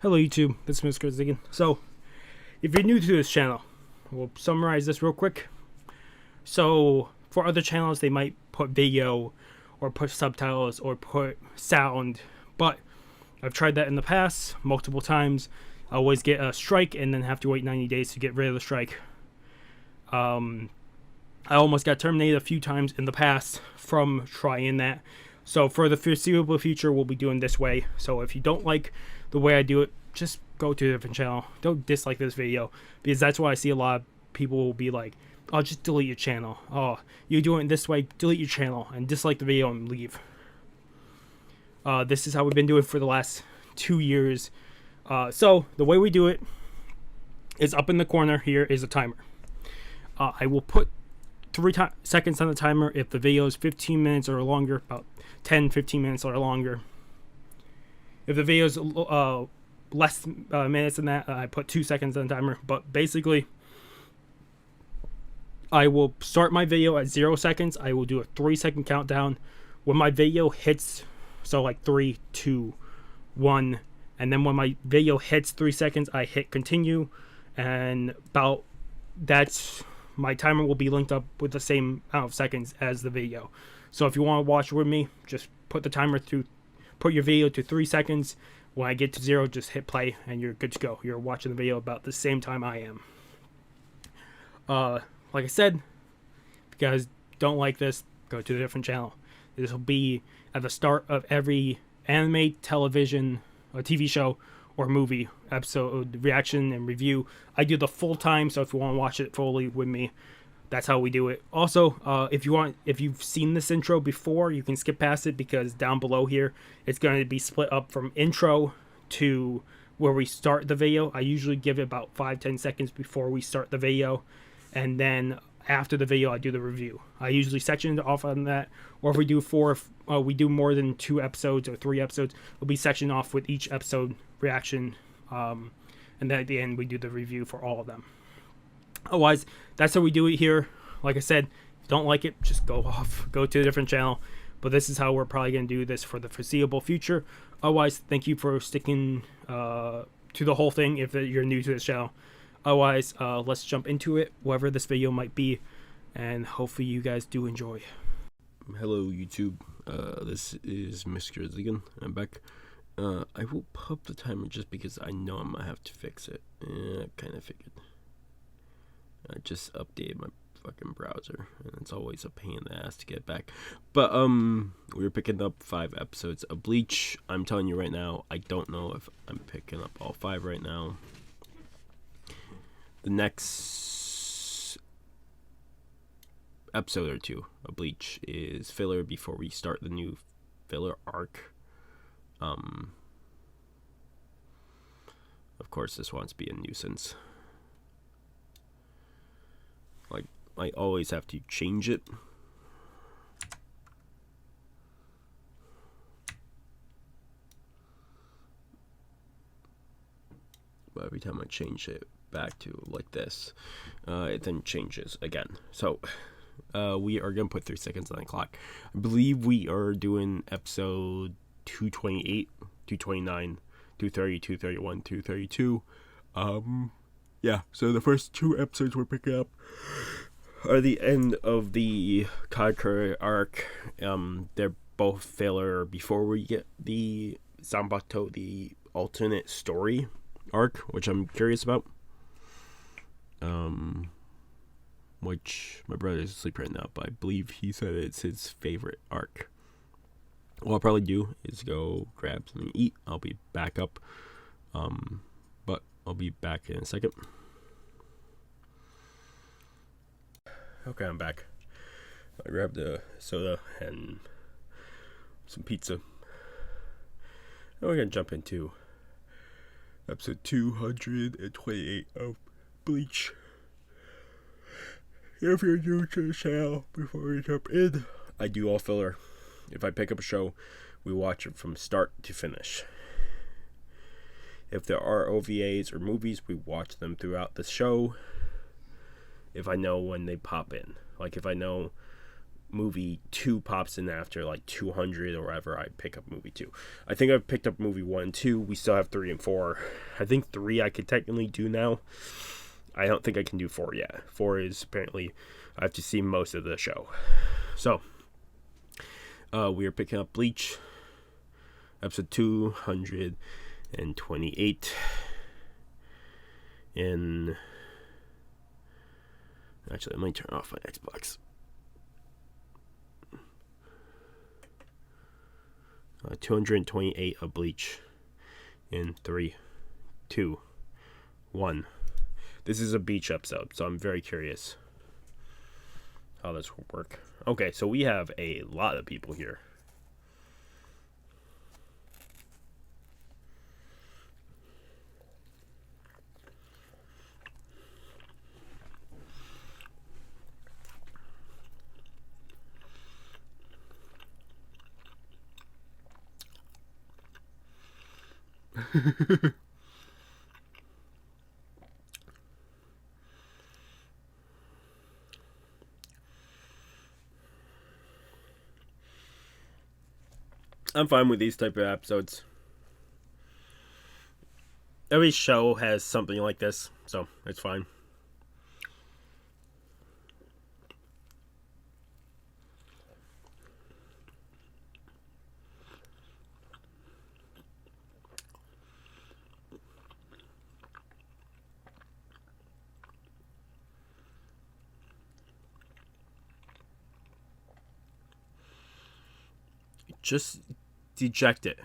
Hello YouTube, this is Mr. Ziggin. So, if you're new to this channel, we'll summarize this real quick. So, for other channels, they might put video, or put subtitles, or put sound, but I've tried that in the past, multiple times. I always get a strike, and then have to wait 90 days to get rid of the strike. I almost got terminated a few times in the past from trying that. So for the foreseeable future, we'll be doing this way. So if you don't like the way I do it, just go to a different channel. Don't dislike this video, because that's why I see a lot of people will be like, oh, just delete your channel. Oh, you're doing it this way, delete your channel and dislike the video and leave. This is how we've been doing for the last 2 years. So the way we do it is up in the corner here is a timer. I will put 3 seconds on the timer if the video is 15 minutes or longer, about 10-15 minutes or longer. If the video is less minutes than that, I put 2 seconds on the timer. But basically, I will start my video at 0 seconds. I will do a 3-second countdown. When my video hits, so like 3, 2, 1, and then when my video hits 3 seconds, I hit continue, and about that's my timer will be linked up with the same amount of seconds as the video. So if you want to watch with me, just put the timer through, put your video to 3 seconds. When I get to 0, just hit play and you're good to go. You're watching the video about the same time I am. Like I said, if you guys don't like this, go to a different channel. This will be at the start of every anime, television, or TV show, or movie episode reaction and review. I do the full time, so if you want to watch it fully with me, that's how we do it. Also, if you've seen this intro before, you can skip past it, because down below here it's going to be split up from intro to where we start the video. I usually give it about 5-10 seconds before we start the video, and then after the video I do the review. I usually section it off on that, or if we do we do more than 2 episodes or 3 episodes, we'll be sectioned off with each episode reaction, and then at the end we do the review for all of them. Otherwise, that's how we do it here. Like I said, if you don't like it, just go to a different channel. But this is how we're probably going to do this for the foreseeable future. Otherwise, thank you for sticking to the whole thing if you're new to this channel. Otherwise, let's jump into it, whatever this video might be, and hopefully you guys do enjoy. Hello YouTube, this is Mr. Ziggin. I'm back. I will pop the timer just because I know I'm gonna have to fix it. I kind of figured. I just updated my fucking browser, and it's always a pain in the ass to get back. But we were picking up 5 episodes of Bleach. I'm telling you right now, I don't know if I'm picking up all 5 right now. The next episode or 2 of Bleach is filler before we start the new filler arc. Of course, this wants to be a nuisance. Like, I always have to change it. But every time I change it back to like this, it then changes again. So we are gonna put 3 seconds on the clock. I believe we are doing episode 228, 229, 230, 231, 232. Yeah, so the first 2 episodes we're picking up are the end of the Karakura arc. They're both filler before we get the Zanpakutō, the alternate story arc, which I'm curious about. Which my brother is asleep right now, but I believe he said it's his favorite arc. What I'll probably do is go grab something to eat. I'll be back up, but I'll be back in a second. Okay, I'm back. I grabbed a soda and some pizza. And we're gonna jump into episode 228 of Bleach. If you're new to the channel, before we jump in, I do all filler. If I pick up a show, we watch it from start to finish. If there are OVAs or movies, we watch them throughout the show. If I know when they pop in. Like if I know movie 2 pops in after like 200 or whatever, I pick up movie 2. I think I've picked up movie 1 and 2. We still have 3 and 4. I think 3 I could technically do now. I don't think I can do 4 yet. 4 is apparently I have to see most of the show. So we are picking up Bleach, episode 228. And actually, let me turn off my Xbox. 228 of Bleach in 3, 2, 1. This is a beach episode, so I'm very curious how this will work. Okay, so we have a lot of people here. I'm fine with these type of episodes. Every show has something like this, so it's fine. Just deject it.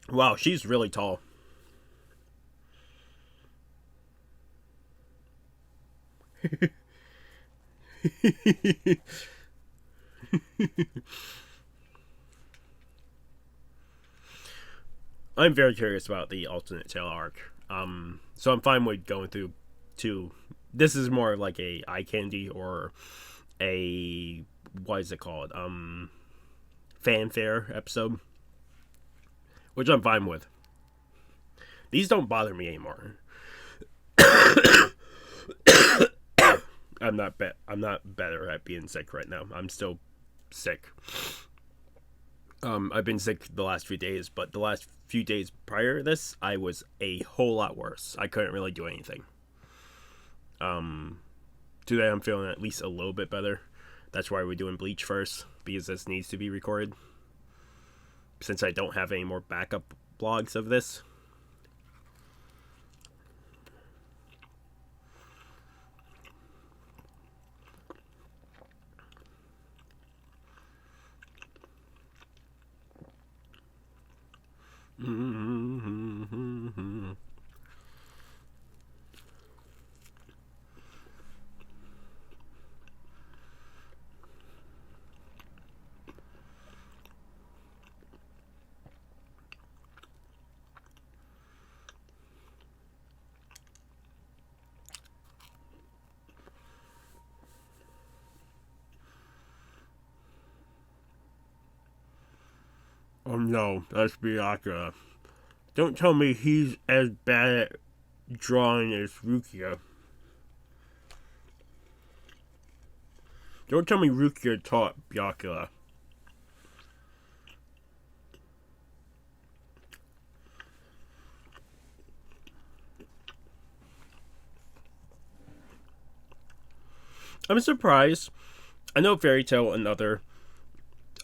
Wow, she's really tall. I'm very curious about the alternate tale arc. So I'm fine with going through 2. This is more like a eye candy or a, what is it called? Fanfare episode, which I'm fine with. These don't bother me anymore. I'm not better at being sick right now. I'm still sick. I've been sick the last few days, but the last few days prior to this, I was a whole lot worse. I couldn't really do anything. Today I'm feeling at least a little bit better. That's why we're doing Bleach first, because this needs to be recorded. Since I don't have any more backup blogs of this. Oh no, that's Byakuya. Don't tell me he's as bad at drawing as Rukia. Don't tell me Rukia taught Byakuya. I'm surprised. I know Fairy Tail and other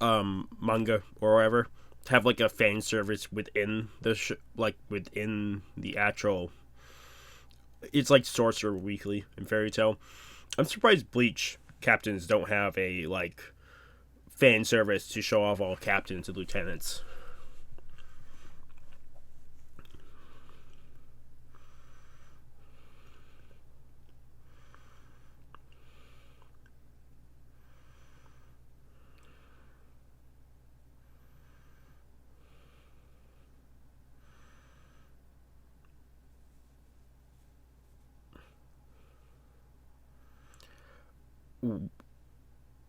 manga or whatever have like a fan service within the within the actual It's like Sorcerer Weekly and Fairy Tail. I'm surprised Bleach captains don't have a like fan service to show off all captains and lieutenants.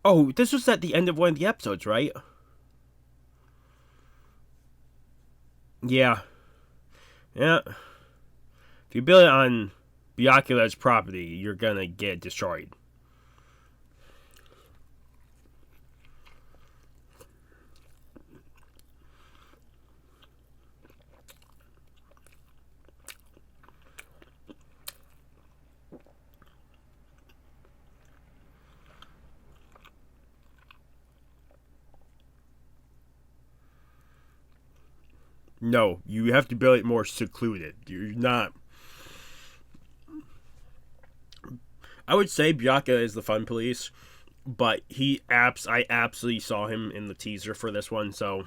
Oh, this was at the end of one of the episodes, right? Yeah. Yeah. If you build it on Byakuya's property, you're gonna get destroyed. No, you have to build it more secluded. You're not. I would say Byakuya is the fun police, but I absolutely saw him in the teaser for this one, so.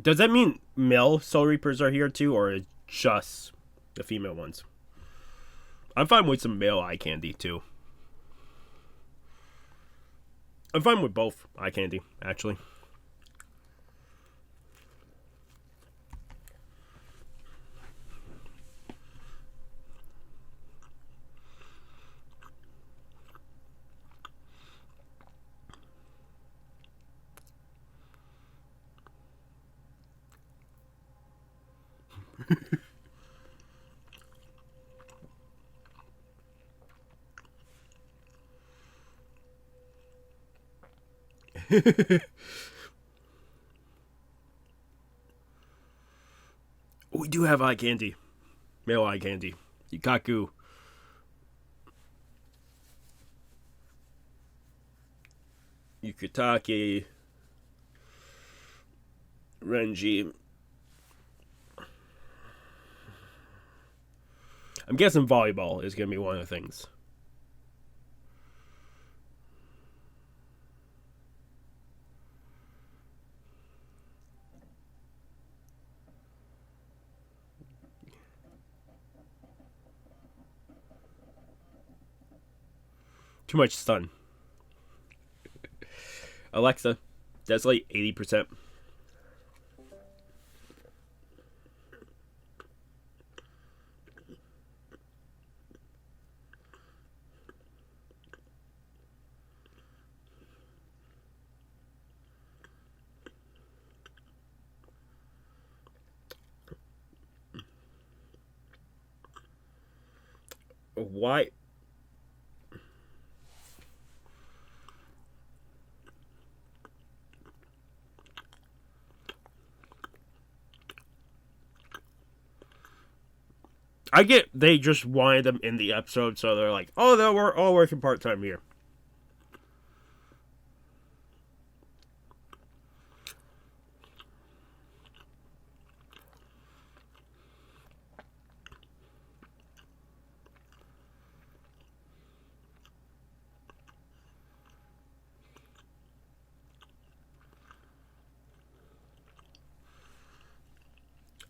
Does that mean male Soul Reapers are here too, or just the female ones? I'm fine with some male eye candy too. I'm fine with both eye candy, actually. We do have eye candy. Male eye candy. Yukaku. Yukitake. Renji. I'm guessing volleyball is going to be one of the things. Too much stun. Alexa, that's like 80%. Why? I get they just wanted them in the episode, so they're like, oh, we're all working part-time here.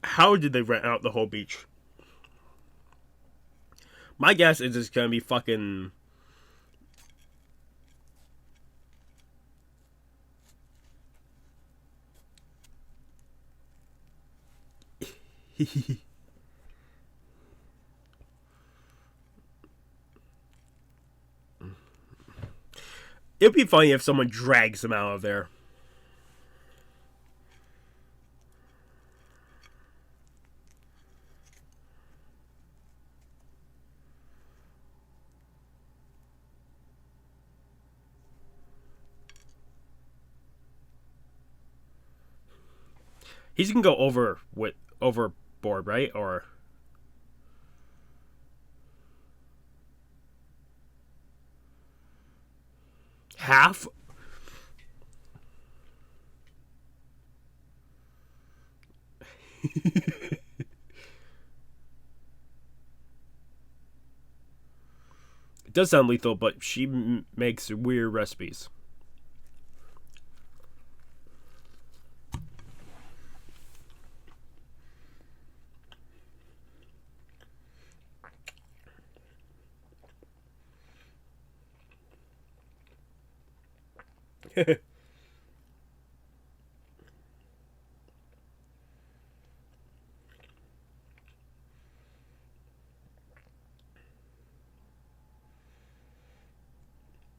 How did they rent out the whole beach? My guess is it's gonna be fucking. It'd be funny if someone drags them out of there. He's gonna go overboard, right? Or half? It does sound lethal, but she makes weird recipes.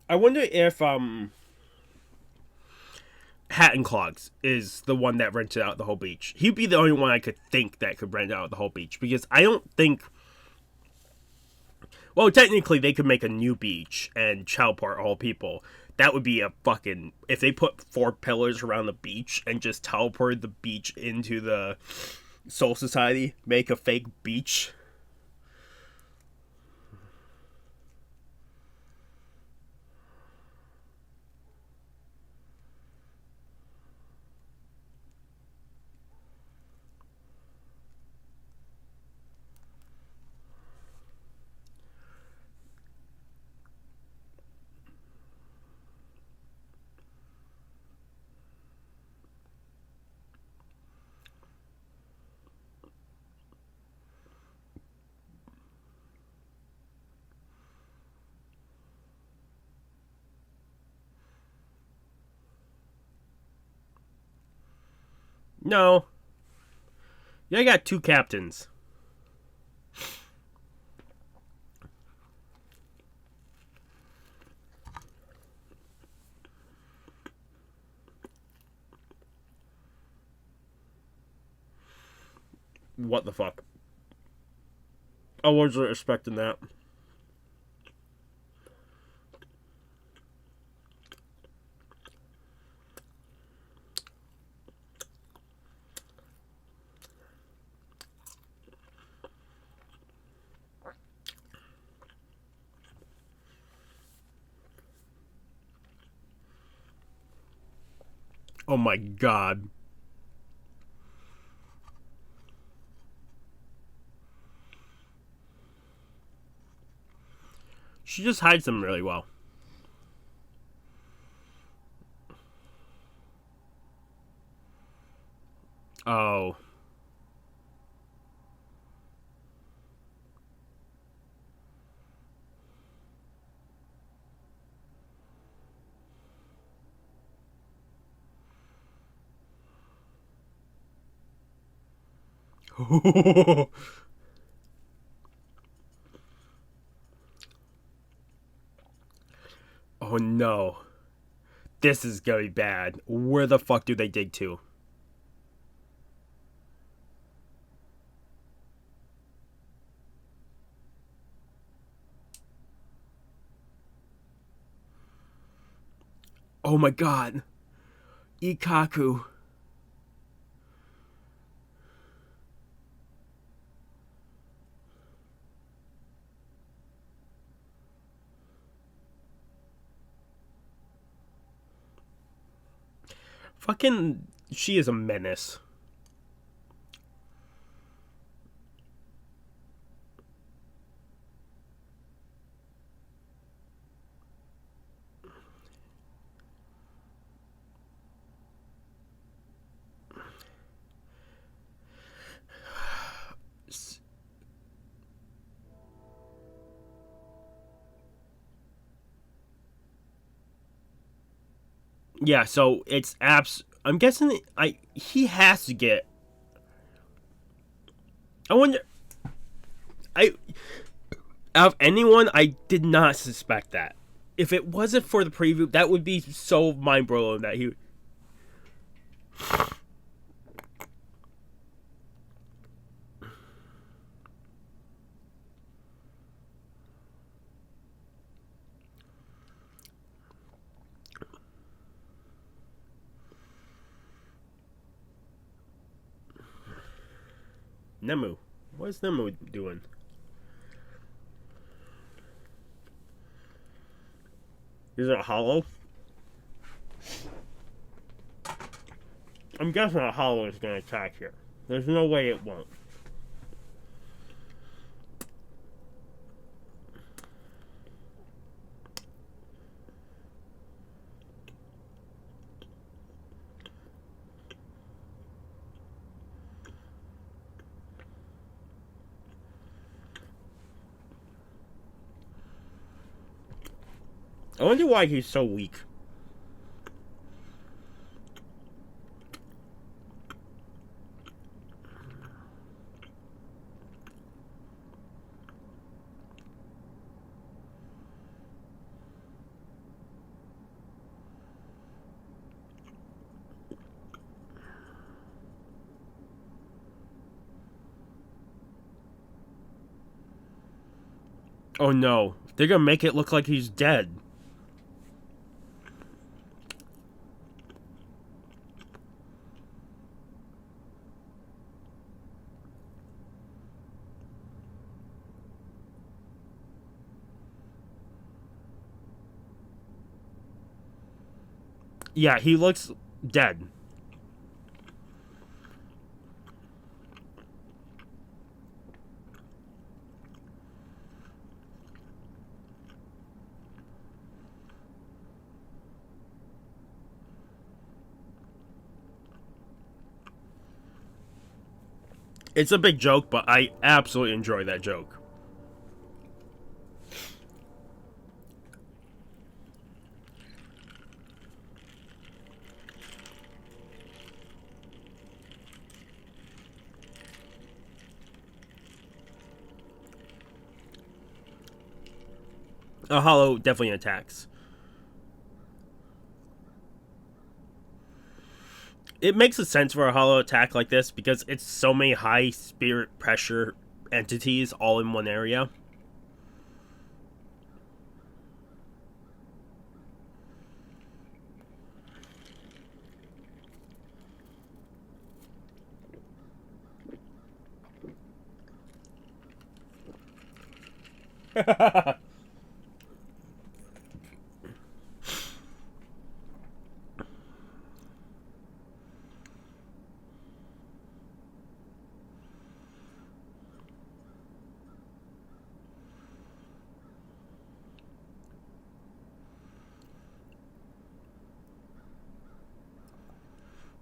I wonder if Hat and Clogs is the one that rented out the whole beach. He'd be the only one I could think that could rent out the whole beach, because I don't think. Well, technically, they could make a new beach and teleport all people. That would be a fucking. If they put 4 pillars around the beach and just teleport the beach into the Soul Society, make a fake beach. No. Yeah, I got 2 captains. What the fuck? I wasn't expecting that. Oh my god. She just hides them really well. Oh. Oh no. This is gonna be bad. Where the fuck do they dig to? Oh my god. Ikaku. Fucking. She is a menace. Yeah, so it's I'm guessing he has to get. I wonder. I Out of anyone, I did not suspect that. If it wasn't for the preview, that would be so mind blowing that he. Nemu. What is Nemu doing? Is it hollow? I'm guessing a hollow is going to attack here. There's no way it won't. I wonder why he's so weak. Oh no, they're gonna make it look like he's dead. Yeah, he looks dead. It's a big joke, but I absolutely enjoy that joke. A hollow definitely attacks. It makes a sense for a hollow attack like this because it's so many high spirit pressure entities all in one area.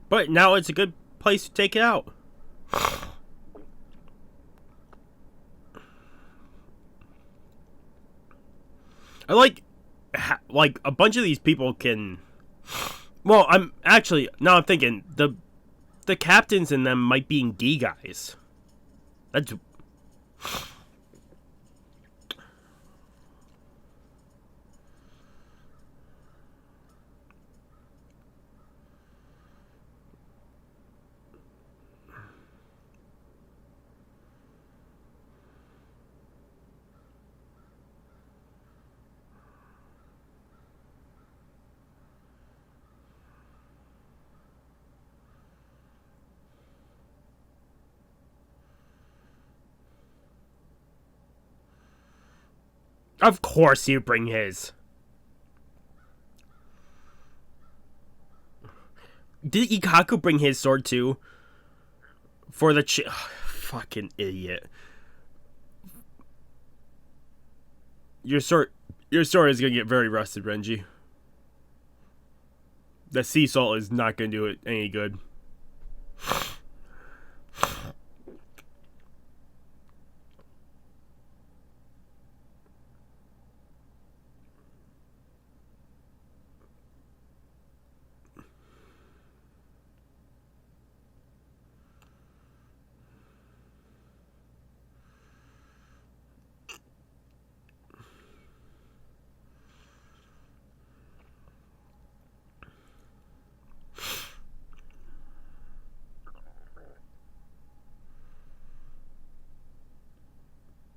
But now it's a good place to take it out. I like a bunch of these people can. Well, I'm actually now I'm thinking the captains in them might be D guys. That's. Of course you bring his. Did Ikaku bring his sword too? For the fucking idiot. Your sword is gonna get very rusted, Renji. The sea salt is not gonna do it any good.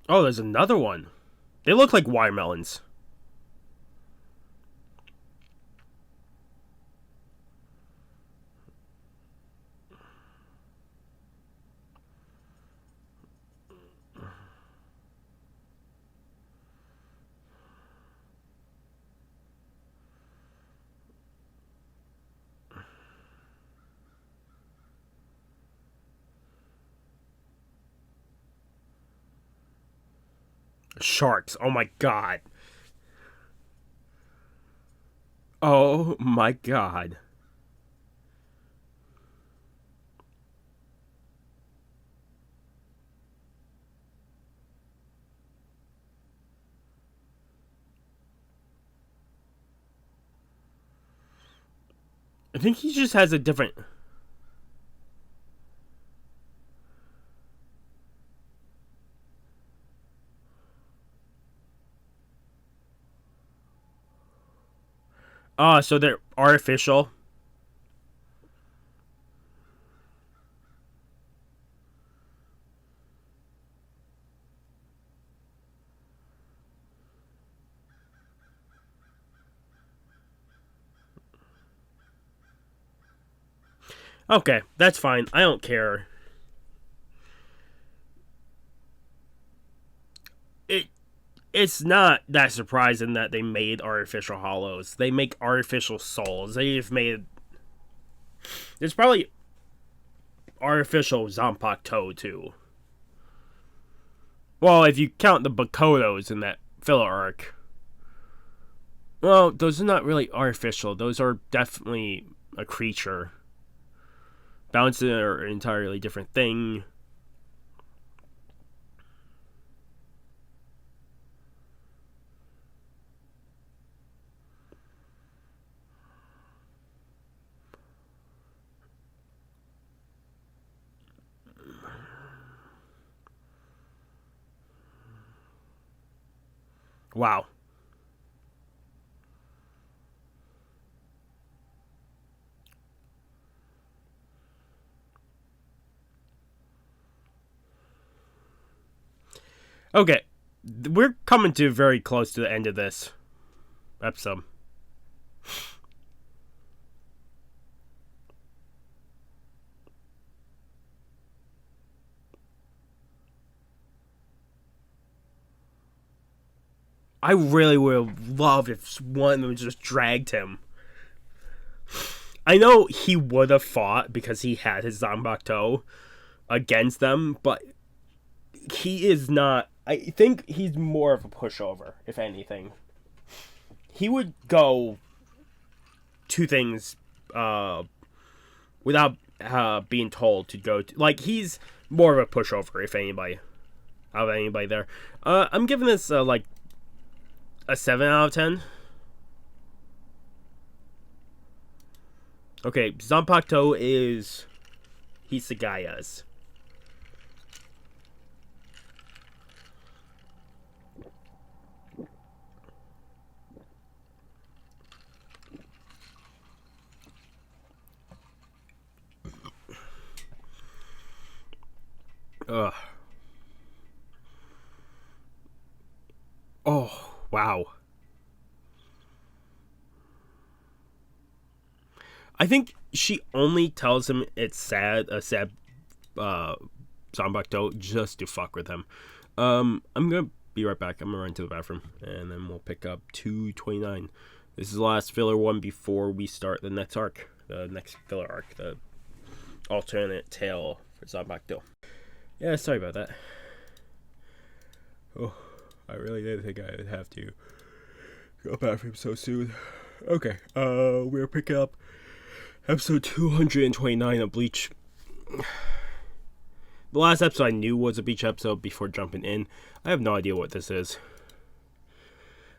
Oh, there's another one. They look like watermelons. Sharks. Oh my god. Oh my god. I think he just has a different... Ah, so they're artificial. Okay, that's fine. I don't care. It it's not that surprising that they made artificial hollows. They make artificial souls. They've made... There's probably artificial Zanpakutō too. Well, if you count the Bakotos in that filler arc. Well, those are not really artificial. Those are definitely a creature. Bouncing are an entirely different thing. Wow. Okay, we're coming to very close to the end of this episode. I really would have loved if one of them just dragged him. I know he would have fought because he had his Zanpakutō against them, but he is not... I think he's more of a pushover, if anything. He would go to things without being told to go to... Like, he's more of a pushover, if anybody. Out of anybody there. I'm giving this, like, a 7 out of 10. Okay, Zanpakutō is Hisagaya's. Ugh. Oh, wow. I think she only tells him it's sad, a sad Zanpakutō just to fuck with him. I'm gonna be right back. I'm gonna run to the bathroom and then we'll pick up 229. This is the last filler one before we start the next arc. The next filler arc, the alternate tale for Zanpakutō. Yeah, sorry about that. Oh, I really didn't think I'd have to go bathroom so soon. Okay, we're picking up episode 229 of Bleach. The last episode I knew was a Bleach episode before jumping in. I have no idea what this is.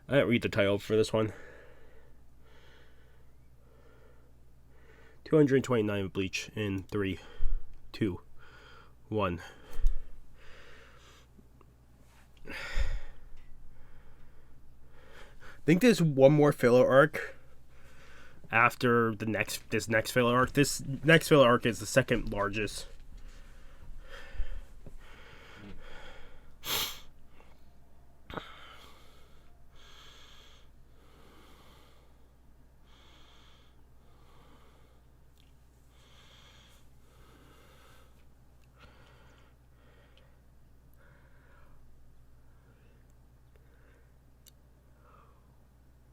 I didn't read the title for this one. 229 of Bleach in 3, 2, 1. I think there's one more filler arc after this next filler arc. This next filler arc is the second largest.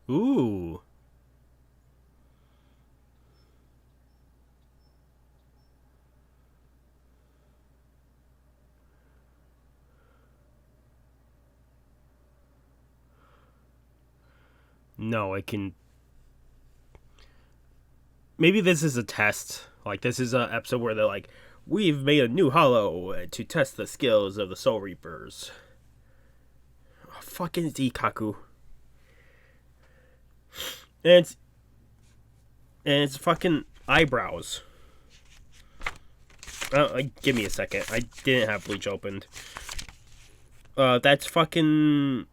Ooh. No, it can. Maybe this is a test. Like, this is an episode where they're like, we've made a new hollow to test the skills of the Soul Reapers. Oh, fucking Ikaku. And it's fucking eyebrows. Give me a second. I didn't have Bleach opened. That's fucking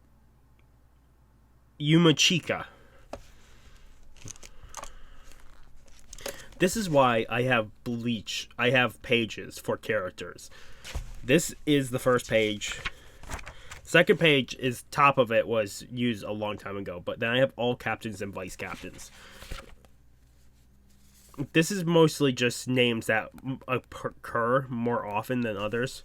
Yumachika. This is why I have Bleach. I have pages for characters. This is the first page. Second page is top of it was used a long time ago, but then I have all captains and vice captains. This is mostly just names that occur more often than others.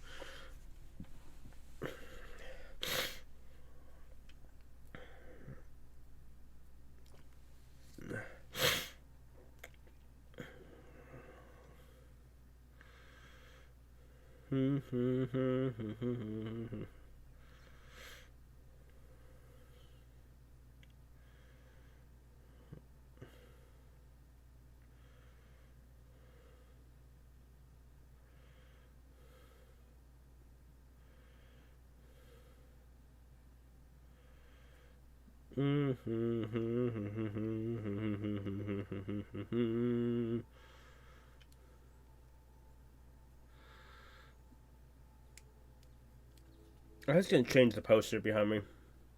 I was going to change the poster behind me,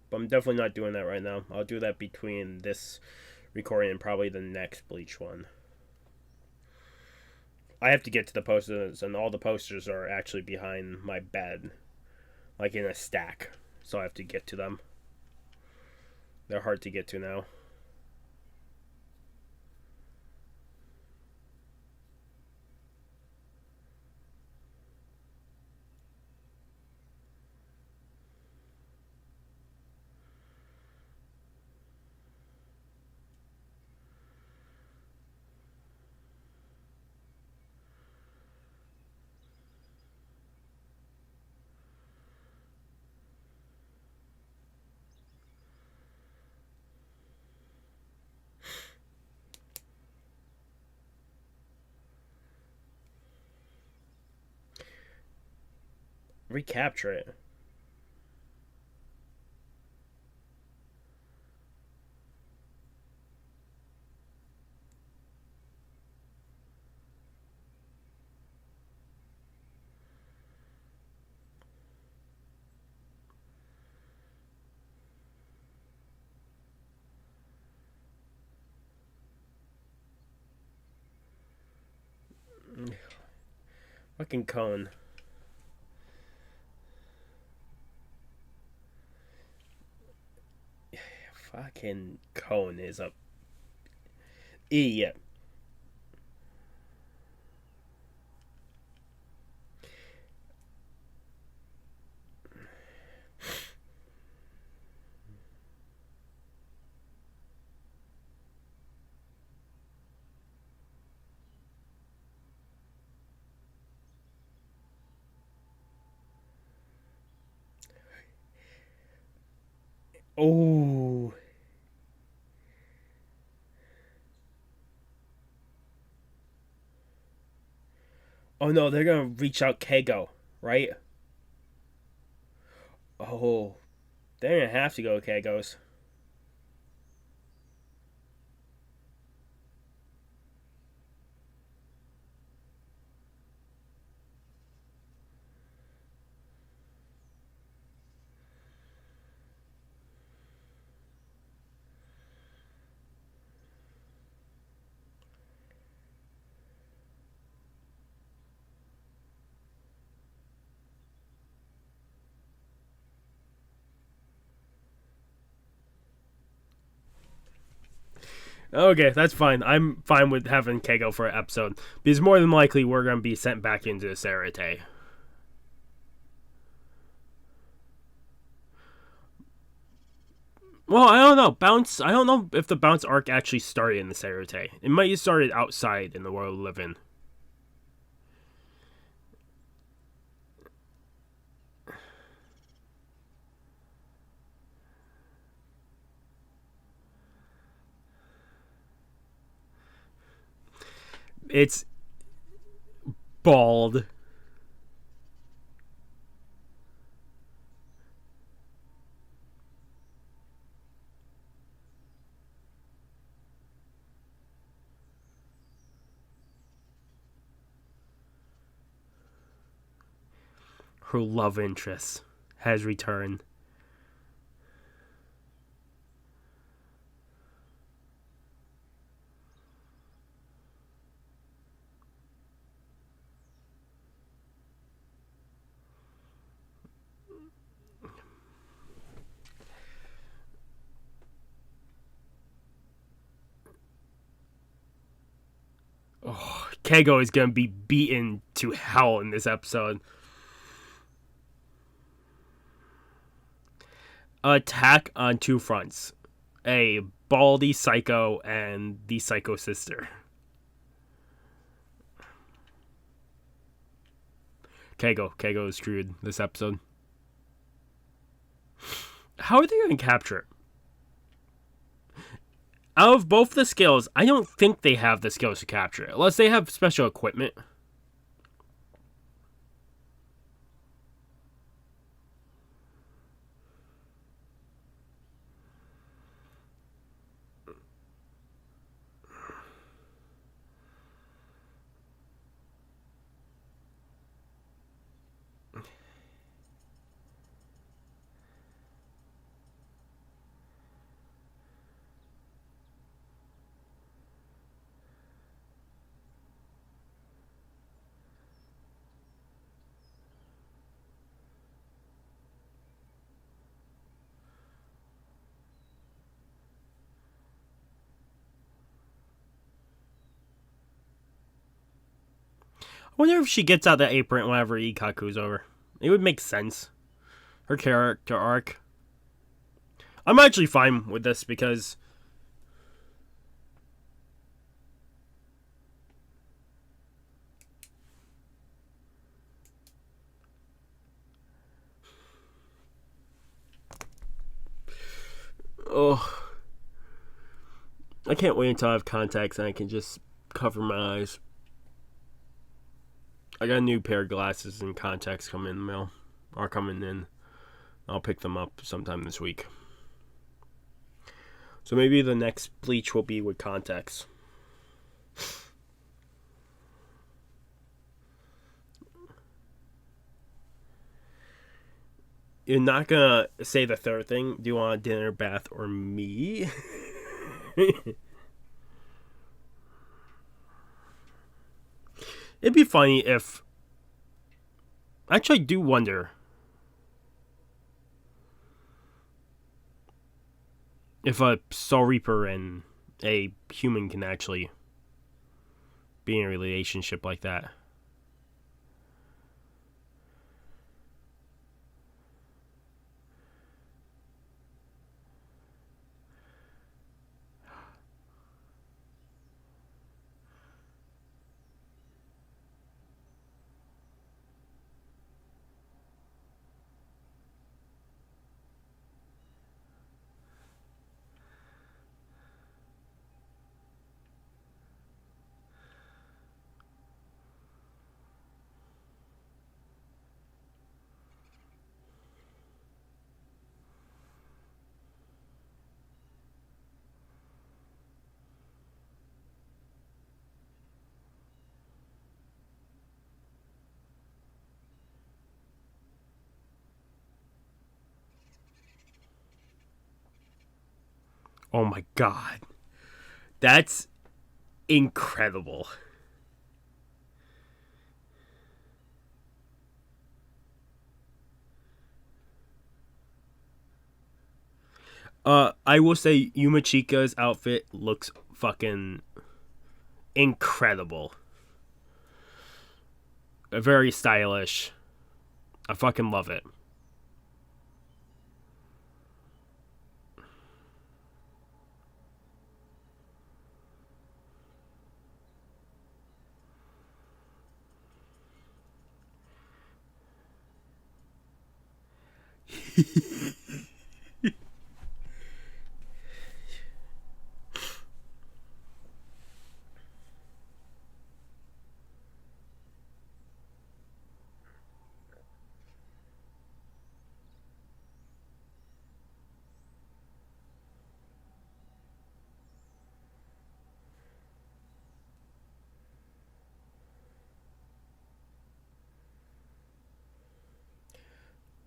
but I'm definitely not doing that right now. I'll do that between this recording and probably the next Bleach one. I have to get to the posters, and all the posters are actually behind my bed, like in a stack, so I have to get to them. They're hard to get to now. Recapture it. Fucking cone. Fucking cone is a idiot. Oh. Oh no, they're gonna reach out Keigo, right? Oh. They're gonna have to go Keigos. Okay, that's fine. I'm fine with having Keigo for an episode. Because more than likely we're gonna be sent back into the Sarate. Well, I don't know. Bounce. I don't know if the bounce arc actually started in the Sarate. It might have started outside in the world we live in. It's bald. Her love interest has returned. Oh, Keigo is gonna be beaten to hell in this episode. Attack on two fronts. A baldy psycho and the psycho sister. Keigo is screwed this episode. How are they going to capture it? Out of both the skills, I don't think they have the skills to capture it. Unless they have special equipment. I wonder if she gets out the apron whenever Ikkaku's over. It would make sense. Her character arc. I'm actually fine with this because... Oh. I can't wait until I have contacts and I can just cover my eyes. I got a new pair of glasses and contacts coming in the mail. Are coming in. I'll pick them up sometime this week. So maybe the next Bleach will be with contacts. You're not gonna say the third thing. Do you want a dinner, bath, or me? It'd be funny if... Actually, I do wonder if a Soul Reaper and a human can actually be in a relationship like that. Oh my god. That's incredible. I will say Yumachika's outfit looks fucking incredible. Very stylish. I fucking love it.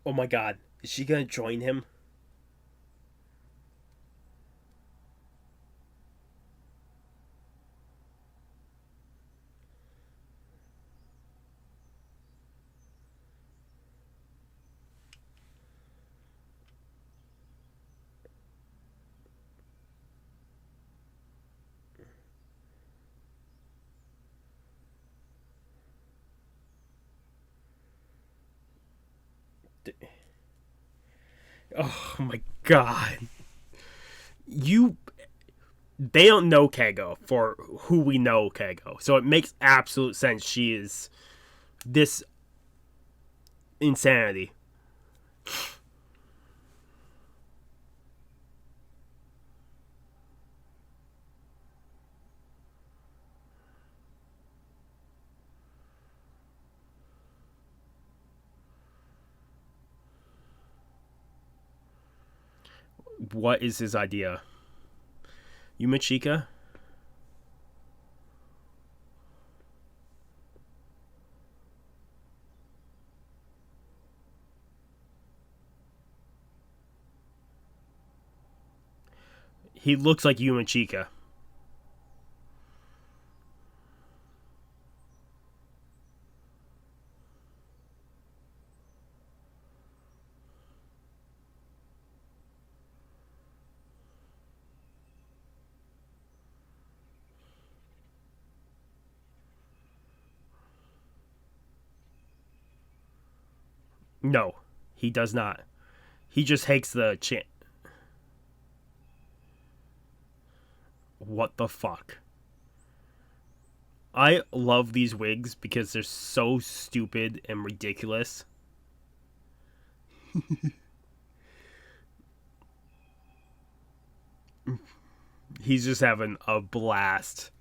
Oh my god. Is she gonna join him? Oh my god. They don't know Kego for who we know Kego. So it makes absolute sense she is this insanity. What is his idea? Yumachika? He looks like Yumachika. No, he does not. He just hates the chant. What the fuck? I love these wigs because they're so stupid and ridiculous. He's just having a blast.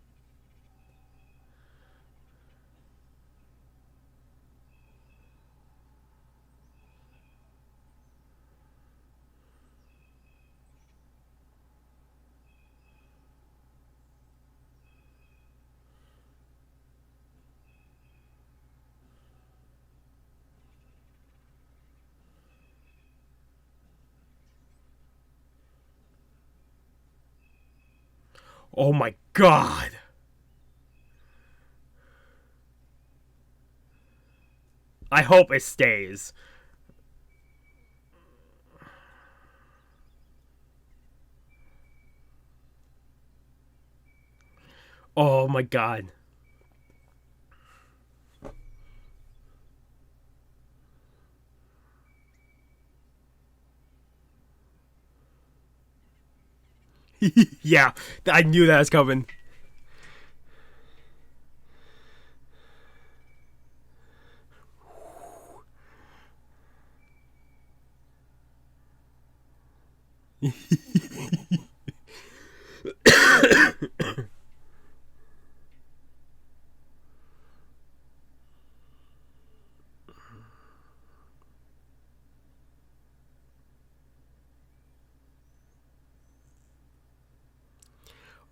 Oh my god. I hope it stays. Oh my god. Yeah, I knew that was coming.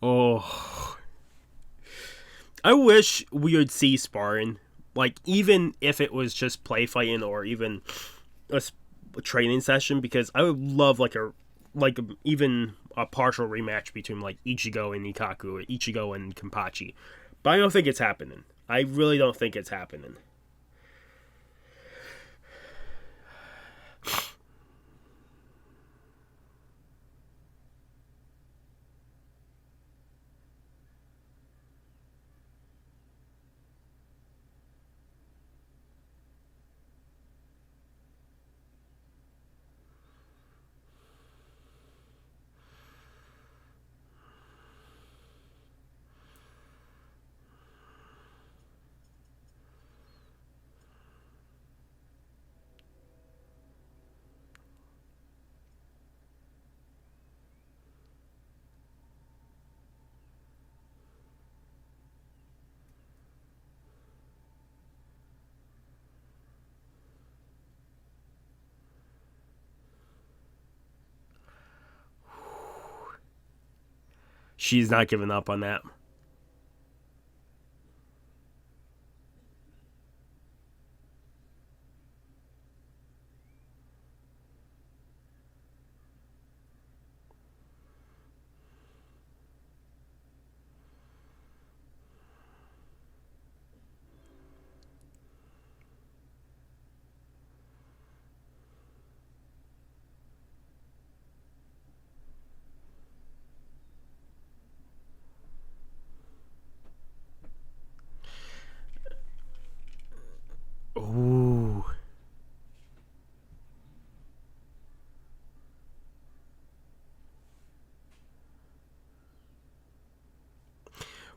Oh, I wish we would see sparring, like even if it was just play fighting or even a training session, because I would love even a partial rematch between like Ichigo and Ikaku or Ichigo and Kenpachi. But I don't think it's happening. I really don't think it's happening. She's not giving up on that.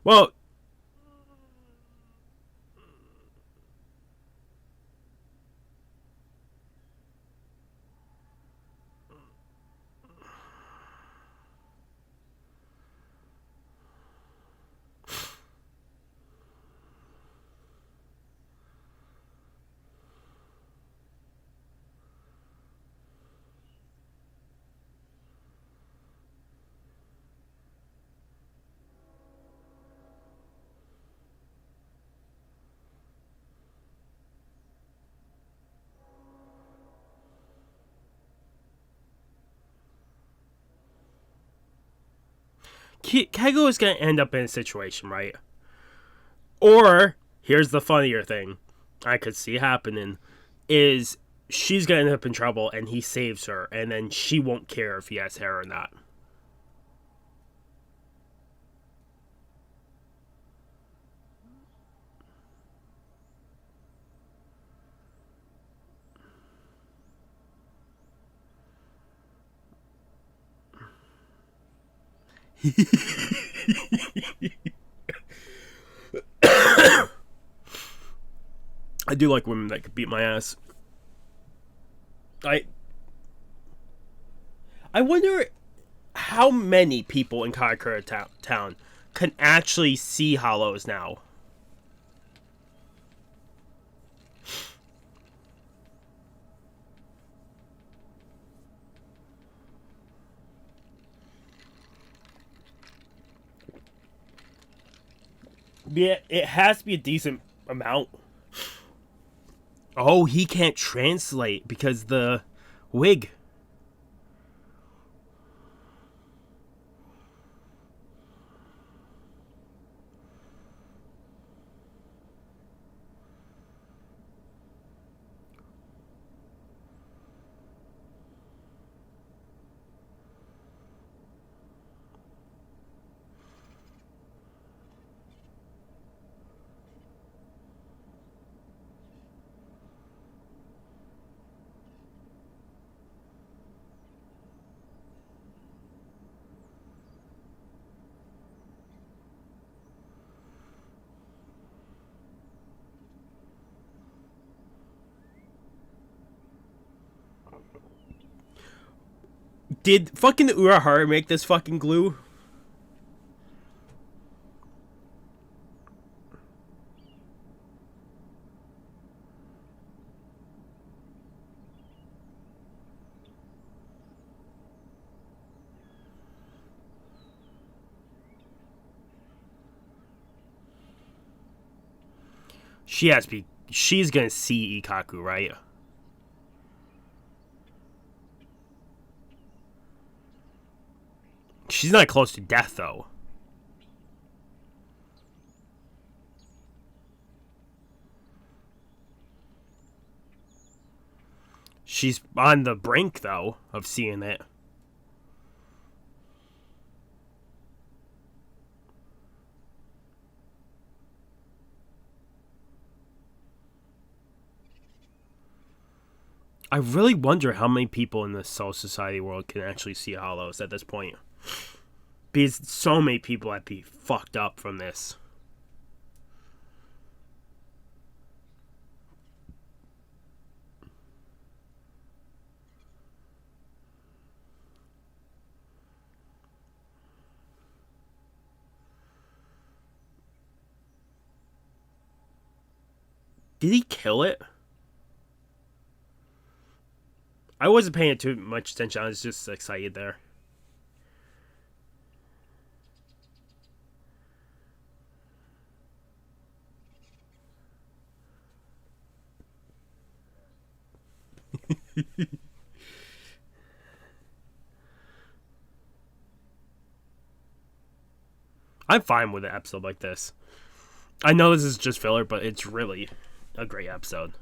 Well, Kego is going to end up in a situation, right? Or, here's the funnier thing I could see happening, is she's going to end up in trouble and he saves her, and then she won't care if he has hair or not. I do like women that could beat my ass. I wonder how many people in Karakura Town can actually see hollows now. Yeah, it has to be a decent amount. Oh, he can't translate because the wig. Did fucking Urahara make this fucking glue? She has to be. She's gonna see Ikaku, right? She's not close to death, though. She's on the brink, though, of seeing it. I really wonder how many people in the Soul Society world can actually see hollows at this point. Because so many people have to be fucked up from this. Did he kill it? I wasn't paying too much attention. I was just excited there. I'm fine with an episode like this. I know this is just filler, but it's really a great episode.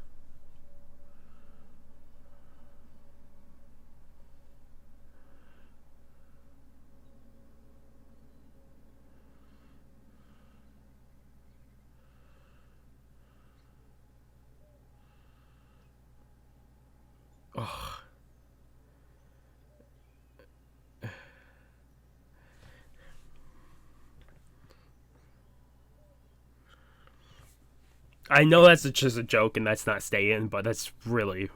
Oh. I know that's just a joke and that's not staying, but that's really,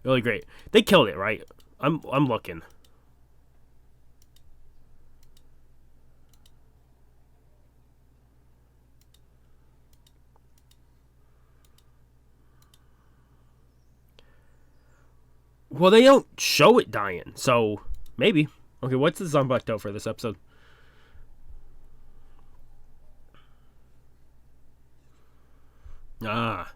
really great. They killed it, right? I'm looking. Well, they don't show it dying, so maybe. Okay, what's the Zanpakutō for this episode? Ah.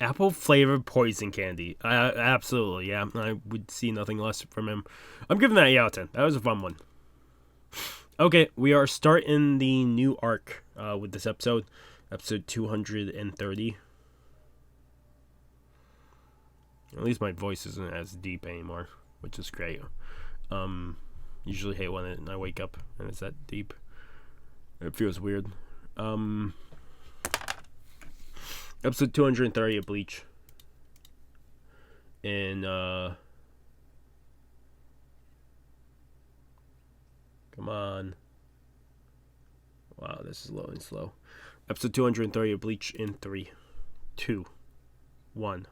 Apple flavored poison candy. Absolutely, yeah. I would see nothing less from him. I'm giving that 8 out of 10. That was a fun one. Okay, we are starting the new arc with this episode. Episode 230. At least my voice isn't as deep anymore, which is great. Usually hate when I wake up and it's that deep. It feels weird. Episode 230 of Bleach. And, come on. Wow, this is loading slow. Episode 230 of Bleach in 3, 2, 1.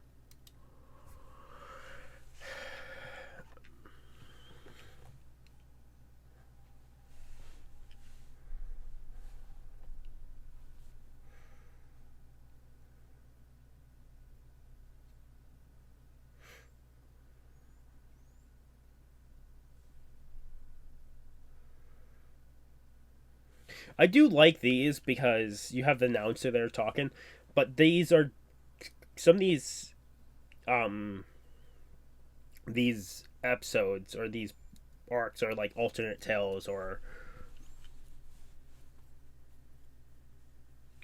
I do like these because you have the announcer there talking, but these are some of these episodes or these arcs are like alternate tales, or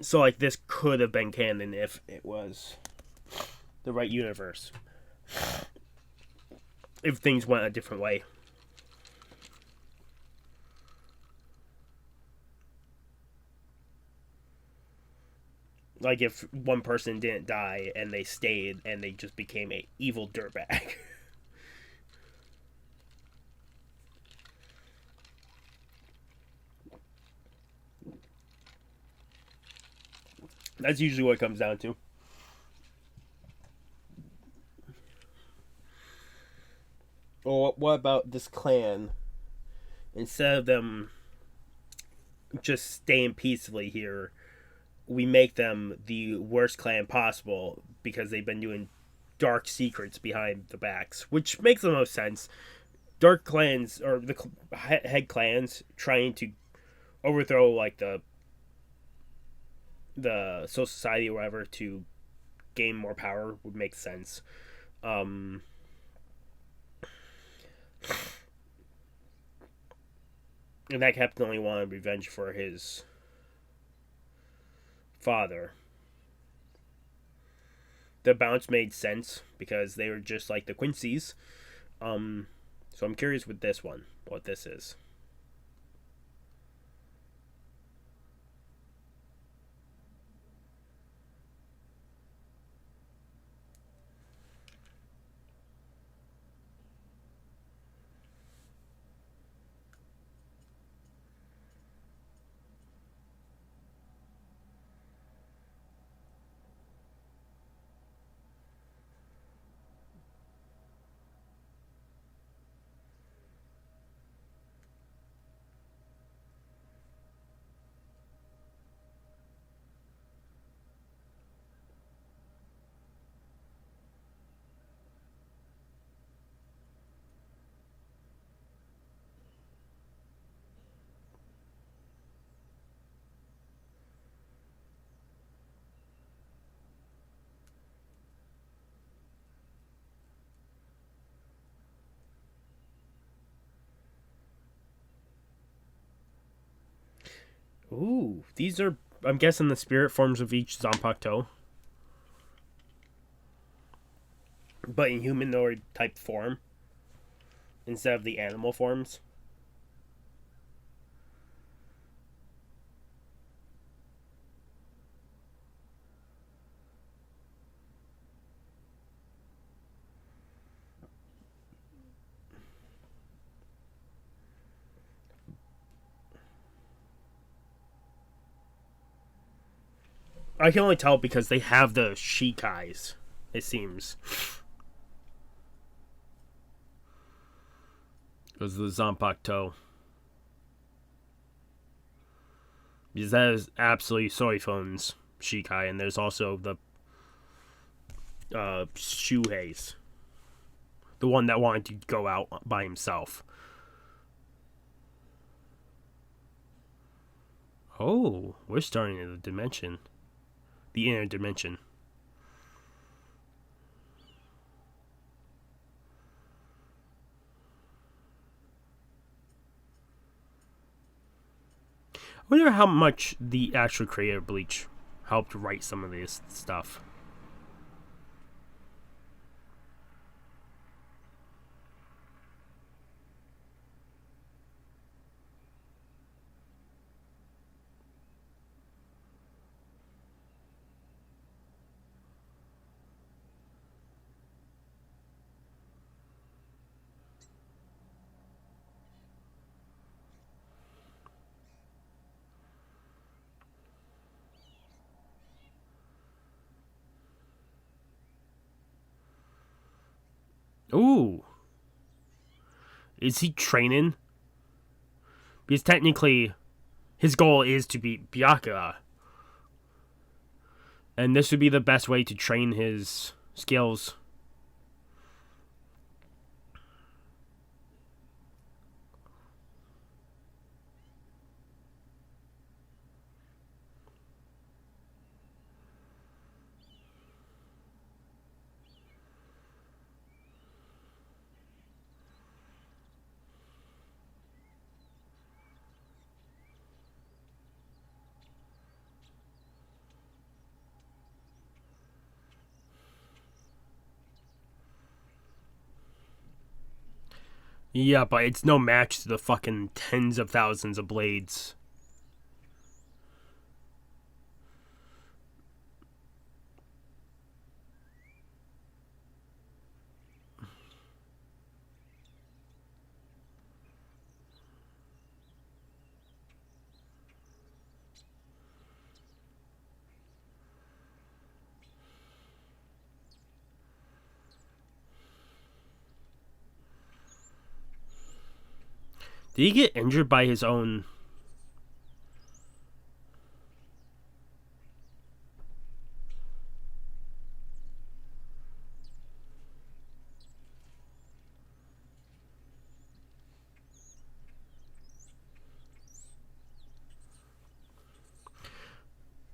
so like this could have been canon if it was the right universe. If things went a different way. Like if one person didn't die and they stayed and they just became a evil dirtbag. That's usually what it comes down to. Or what about this clan? Instead of them just staying peacefully here, we make them the worst clan possible because they've been doing dark secrets behind the backs, which makes the most sense. Dark clans, or the head clans, trying to overthrow like the Soul Society or whatever to gain more power would make sense. And that captain only wanted revenge for his father. The bounce made sense because they were just like the Quincy's. So I'm curious with this one, what this is. Ooh, these are, I'm guessing, the spirit forms of each Zanpakutō. But in humanoid type form instead of the animal forms. I can only tell because they have the Shikais, it seems. Because the Zanpakutō. Because that is absolutely Soifon's Shikai, and there's also the Shuhei's. The one that wanted to go out by himself. Oh, we're starting in the dimension. The inner dimension. I wonder how much the actual creator of Bleach helped write some of this stuff. Ooh. Is he training? Because technically, his goal is to beat Byakuya. And this would be the best way to train his skills. Yeah, but it's no match to the fucking tens of thousands of blades. Did he get injured by his own...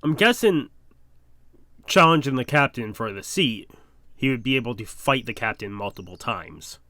I'm guessing challenging the captain for the seat, he would be able to fight the captain multiple times.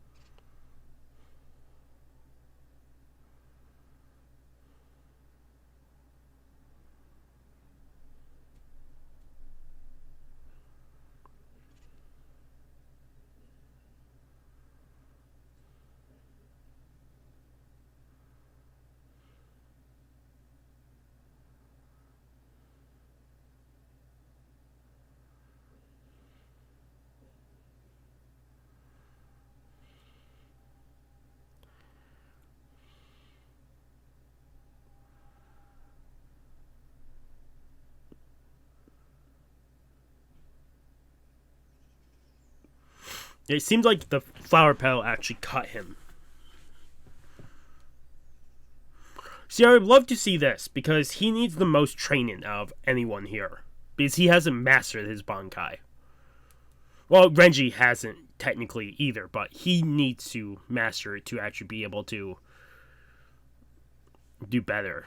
It seems like the flower petal actually cut him. See, I would love to see this, because he needs the most training out of anyone here. Because he hasn't mastered his Bankai. Well, Renji hasn't technically either, but he needs to master it to actually be able to do better.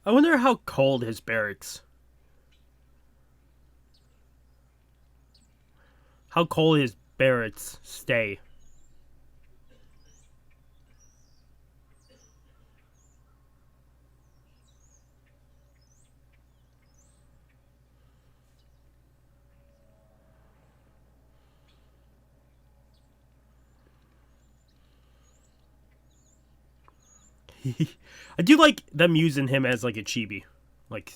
I wonder how cold his barracks. how cold his barracks stay. I do like them using him as like a chibi. Like,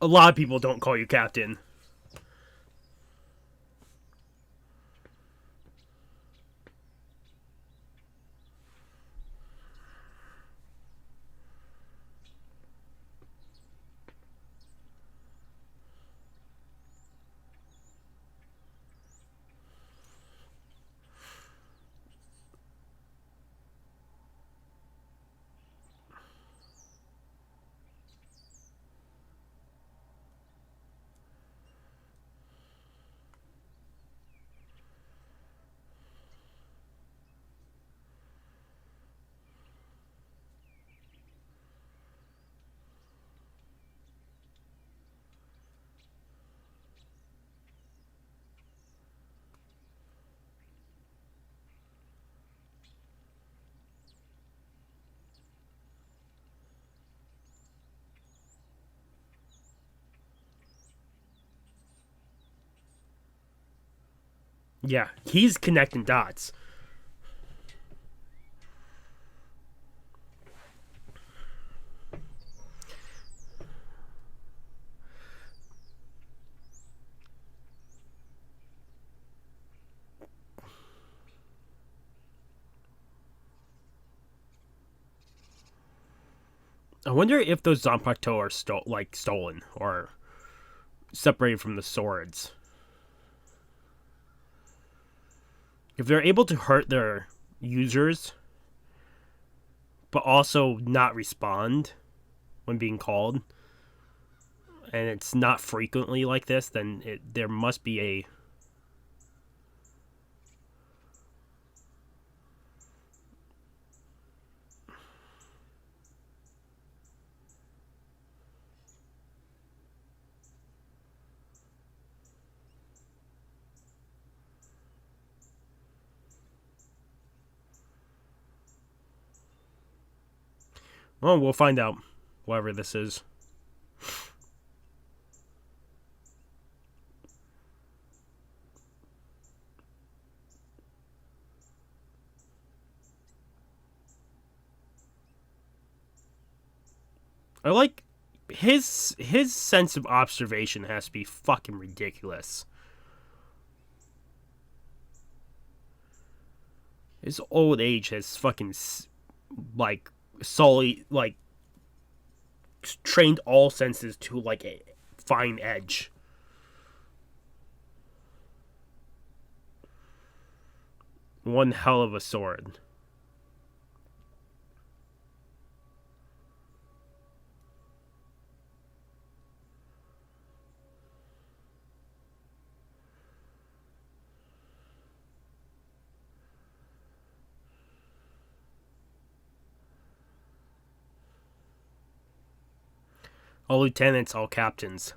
a lot of people don't call you captain. Yeah, he's connecting dots. I wonder if those Zanpakutō are stolen or separated from the swords. If they're able to hurt their users, but also not respond when being called, and it's not frequently like this, then there must be a... Well, we'll find out, whatever this is. I like his sense of observation has to be fucking ridiculous. His old age has fucking like solely like trained all senses to like a fine edge. One hell of a sword. All lieutenants, all captains.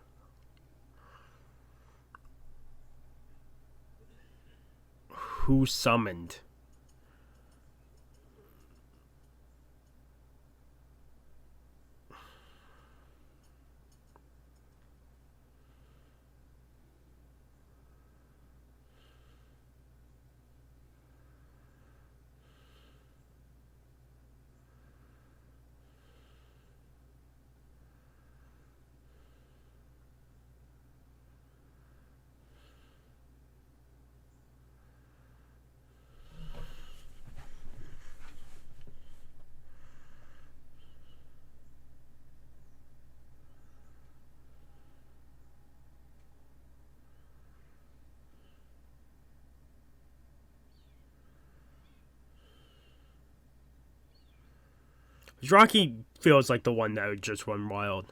Who summoned? Rocky feels like the one that would just run wild.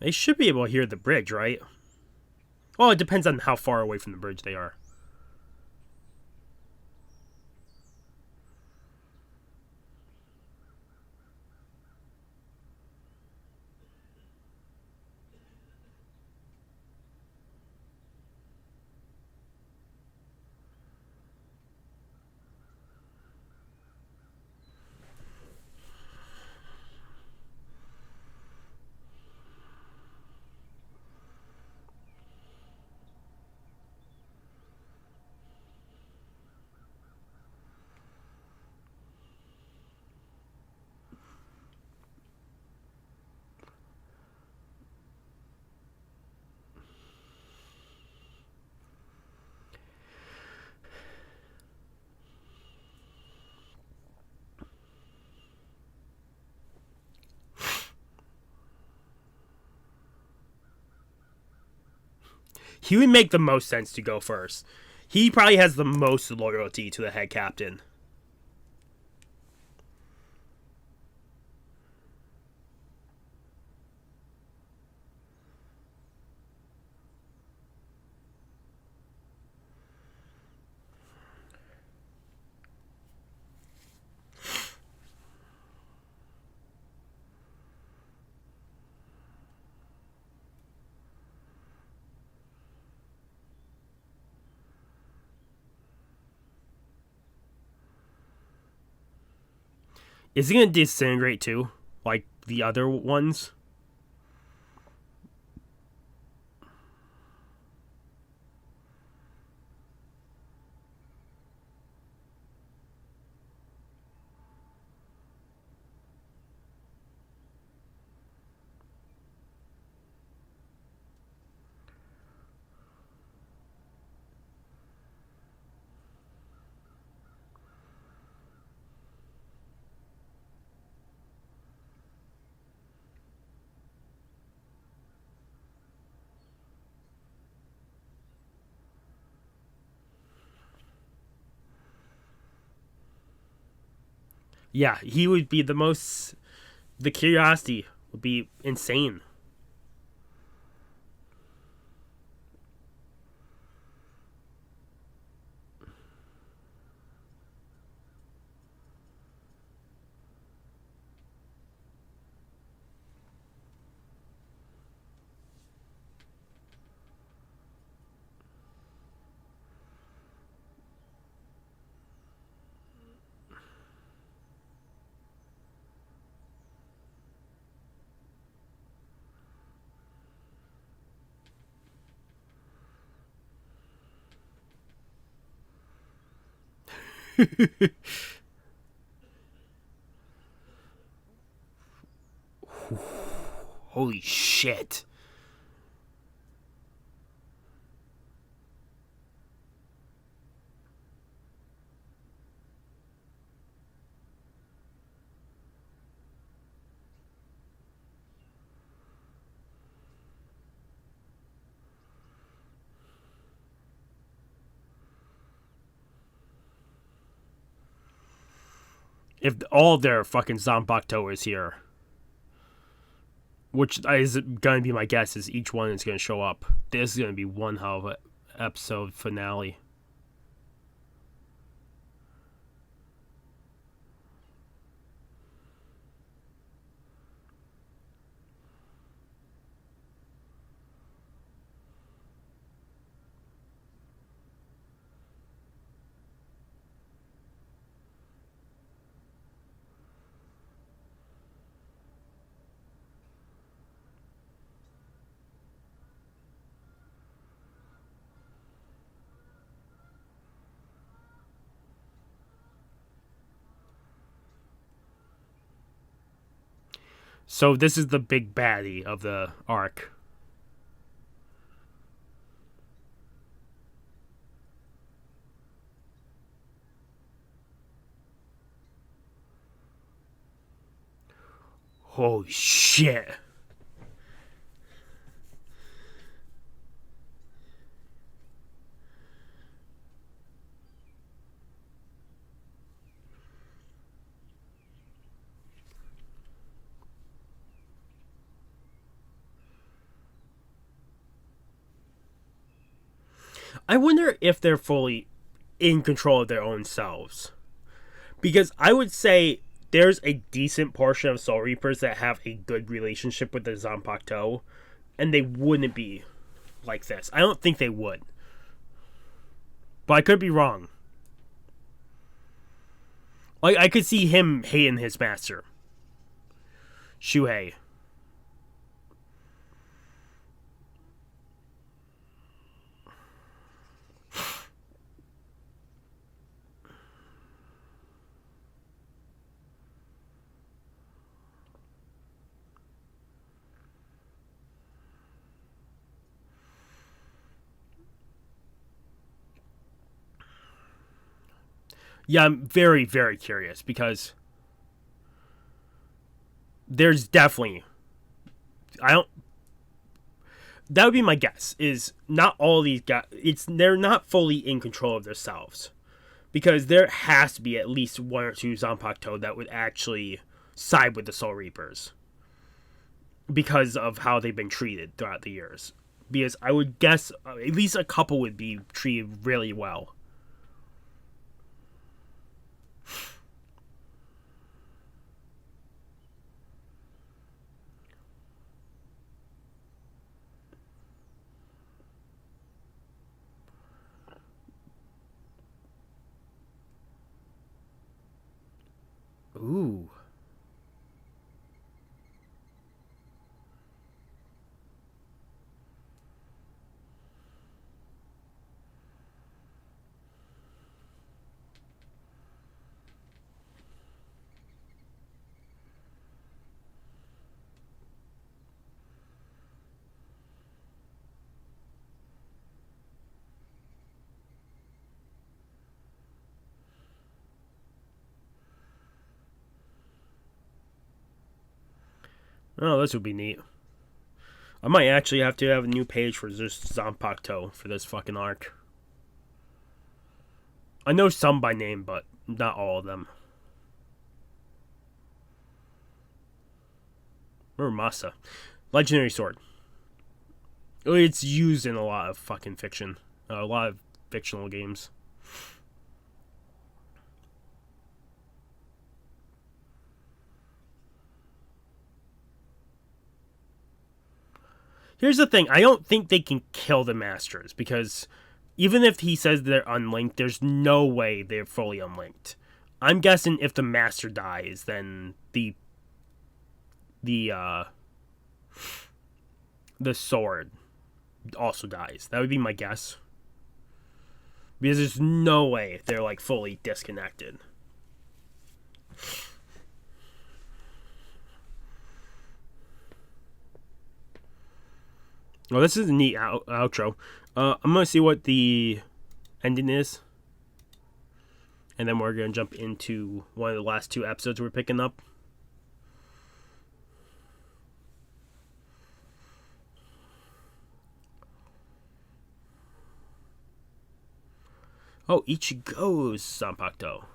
They should be able to hear the bridge, right? Well, it depends on how far away from the bridge they are. He would make the most sense to go first. He probably has the most loyalty to the head captain. Is he gonna disintegrate too, like the other ones? Yeah, he would be the most. The curiosity would be insane. Holy shit. If all their fucking Zanpakutō is here, which is gonna be my guess, is each one is gonna show up. This is gonna be one hell of a episode finale. So this is the big baddie of the arc. Holy shit. I wonder if they're fully in control of their own selves. Because I would say there's a decent portion of Soul Reapers that have a good relationship with the Zanpakutō, and they wouldn't be like this. I don't think they would. But I could be wrong. Like, I could see him hating his master, Shuhei. Yeah, I'm very, very curious because there's definitely, that would be my guess, is not all these guys, they're not fully in control of themselves. Because there has to be at least one or two Zanpakutō that would actually side with the Soul Reapers. Because of how they've been treated throughout the years. Because I would guess at least a couple would be treated really well. Ooh. Oh, this would be neat. I might actually have to have a new page for just Zanpakutō for this fucking arc. I know some by name, but not all of them. Masa. Legendary sword. It's used in a lot of fucking fiction. A lot of fictional games. Here's the thing. I don't think they can kill the Masters, because even if he says they're unlinked, there's no way they're fully unlinked. I'm guessing if the Master dies, then the sword also dies. That would be my guess. Because there's no way they're like fully disconnected. Well, this is a neat outro. I'm going to see what the ending is. And then we're going to jump into one of the last two episodes we're picking up. Oh, Ichigo's Zanpakutō.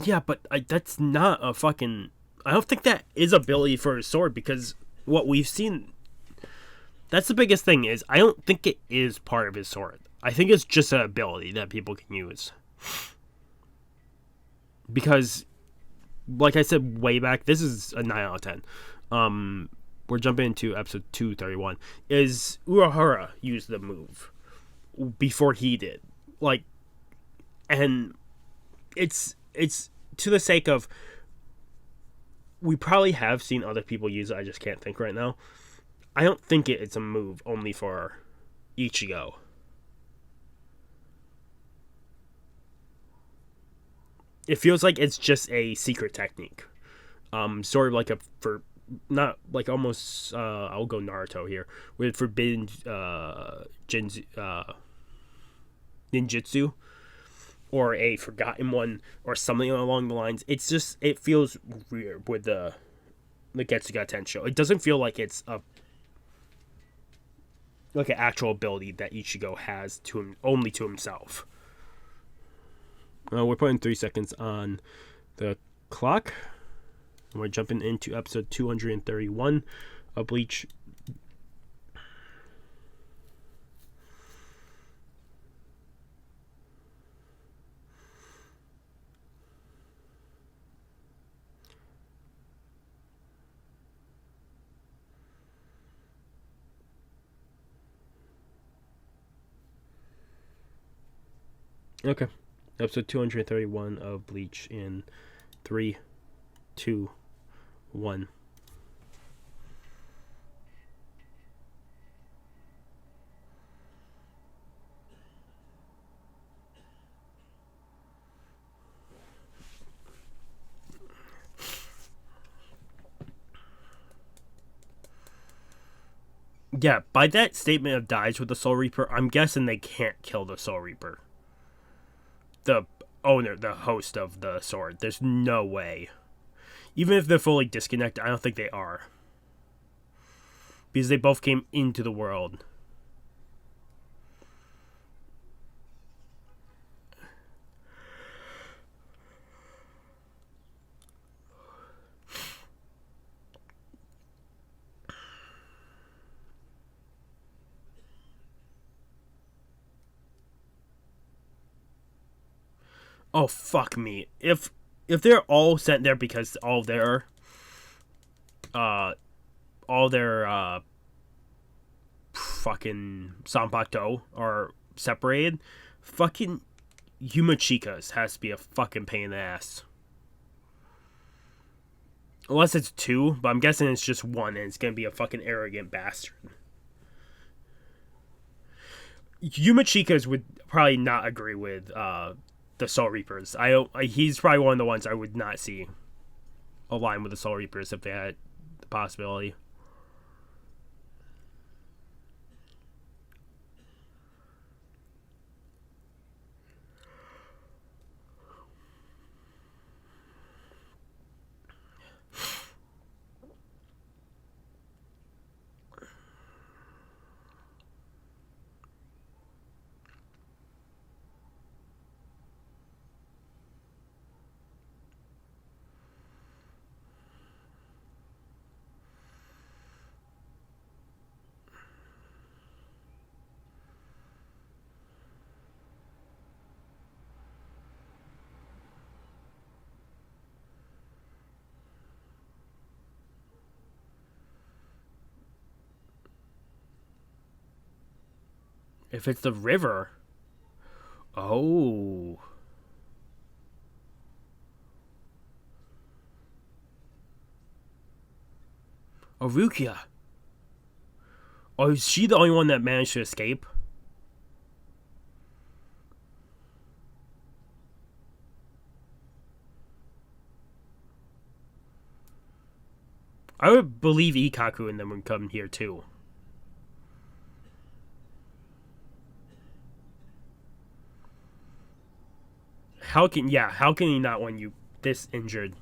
Yeah, but that's not a fucking... I don't think that is ability for his sword, because what we've seen... That's the biggest thing, is I don't think it is part of his sword. I think it's just an ability that people can use. Because, like I said way back, this is a 9 out of 10. We're jumping into episode 231. Is Urahara used the move before he did. Like, and it's to the sake of, we probably have seen other people use it, I just can't think right now. I don't think it's a move only for Ichigo. It feels like it's just a secret technique. Sort of like not like almost, I'll go Naruto here, with forbidden ninjutsu. Or a forgotten one, or something along the lines. It's just, it feels weird with the Getsuga Tensho. It doesn't feel like it's like an actual ability that Ichigo has only to himself. We're putting 3 seconds on the clock. And we're jumping into episode 231 of Bleach. Okay. Episode 231 of Bleach in 3, 2, 1. Yeah, by that statement of dies with the Soul Reaper, I'm guessing they can't kill the Soul Reaper. The owner, the host of the sword. There's no way. Even if they're fully disconnected, I don't think they are. Because they both came into the world. Oh, fuck me. If they're all sent there because all their fucking Zanpakutō are separated, fucking Yumachika's has to be a fucking pain in the ass. Unless it's 2, but I'm guessing it's just 1 and it's gonna be a fucking arrogant bastard. Yumachika's would probably not agree with the Soul Reapers. He's probably one of the ones I would not see align with the Soul Reapers if they had the possibility. If it's the river. Oh. Oh, Rukia. Oh, is she the only one that managed to escape? I would believe Ikkaku and them would come here too. How can he not when you this injured?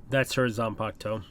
That's her Zanpakutō.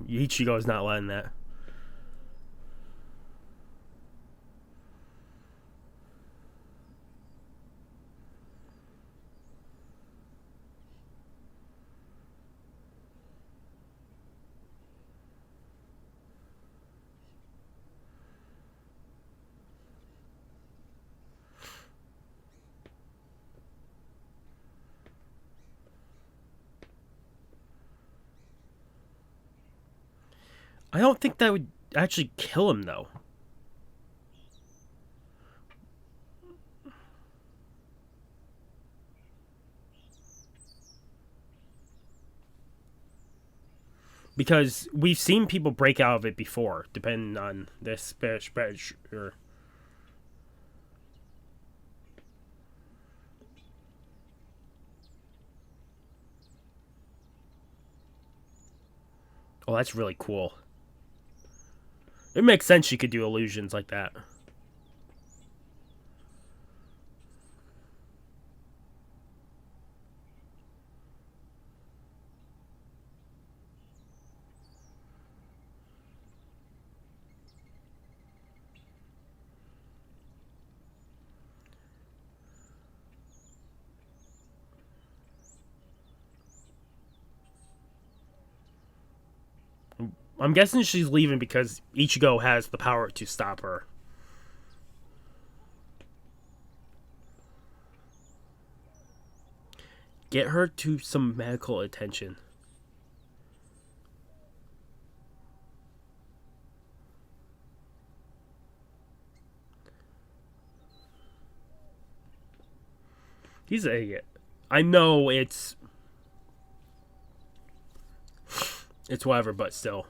Ichigo's not letting that. I don't think that would actually kill him, though. Because we've seen people break out of it before, depending on this or oh, that's really cool. It makes sense she could do illusions like that. I'm guessing she's leaving because Ichigo has the power to stop her. Get her to some medical attention. He's an idiot. I know it's whatever, but still.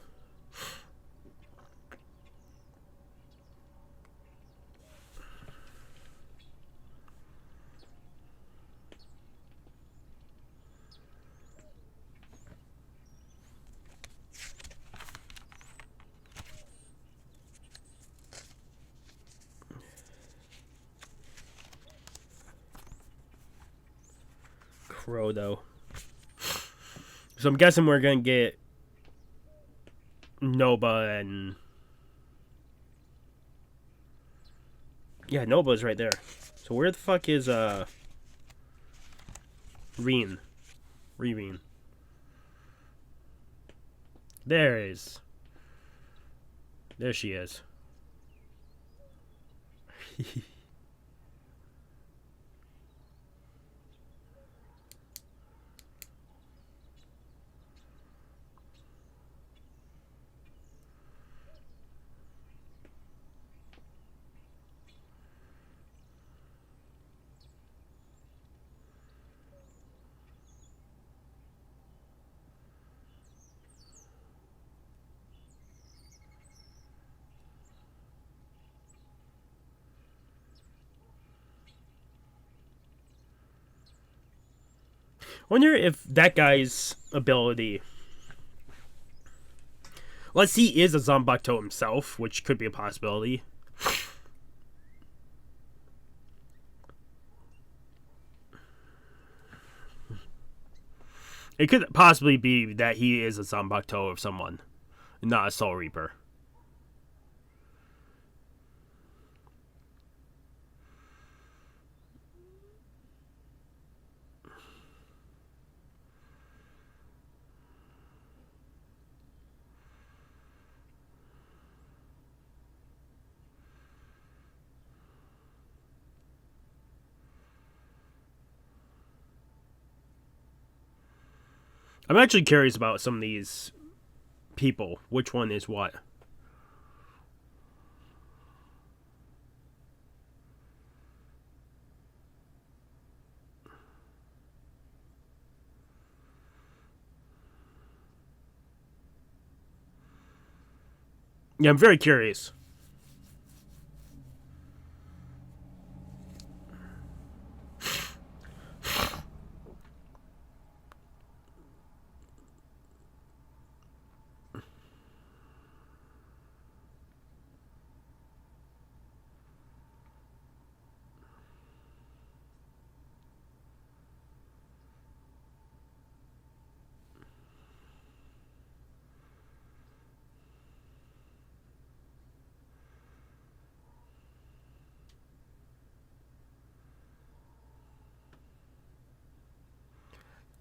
Crow. So I'm guessing we're gonna get Noba and yeah, Noba's right there. So where the fuck is Reen? There is. There she is. Wonder if that guy's ability. Let's see, he is a Zanpakutō himself, which could be a possibility. It could possibly be that he is a Zanpakutō of someone, not a Soul Reaper. I'm actually curious about some of these people. Which one is what? Yeah, I'm very curious.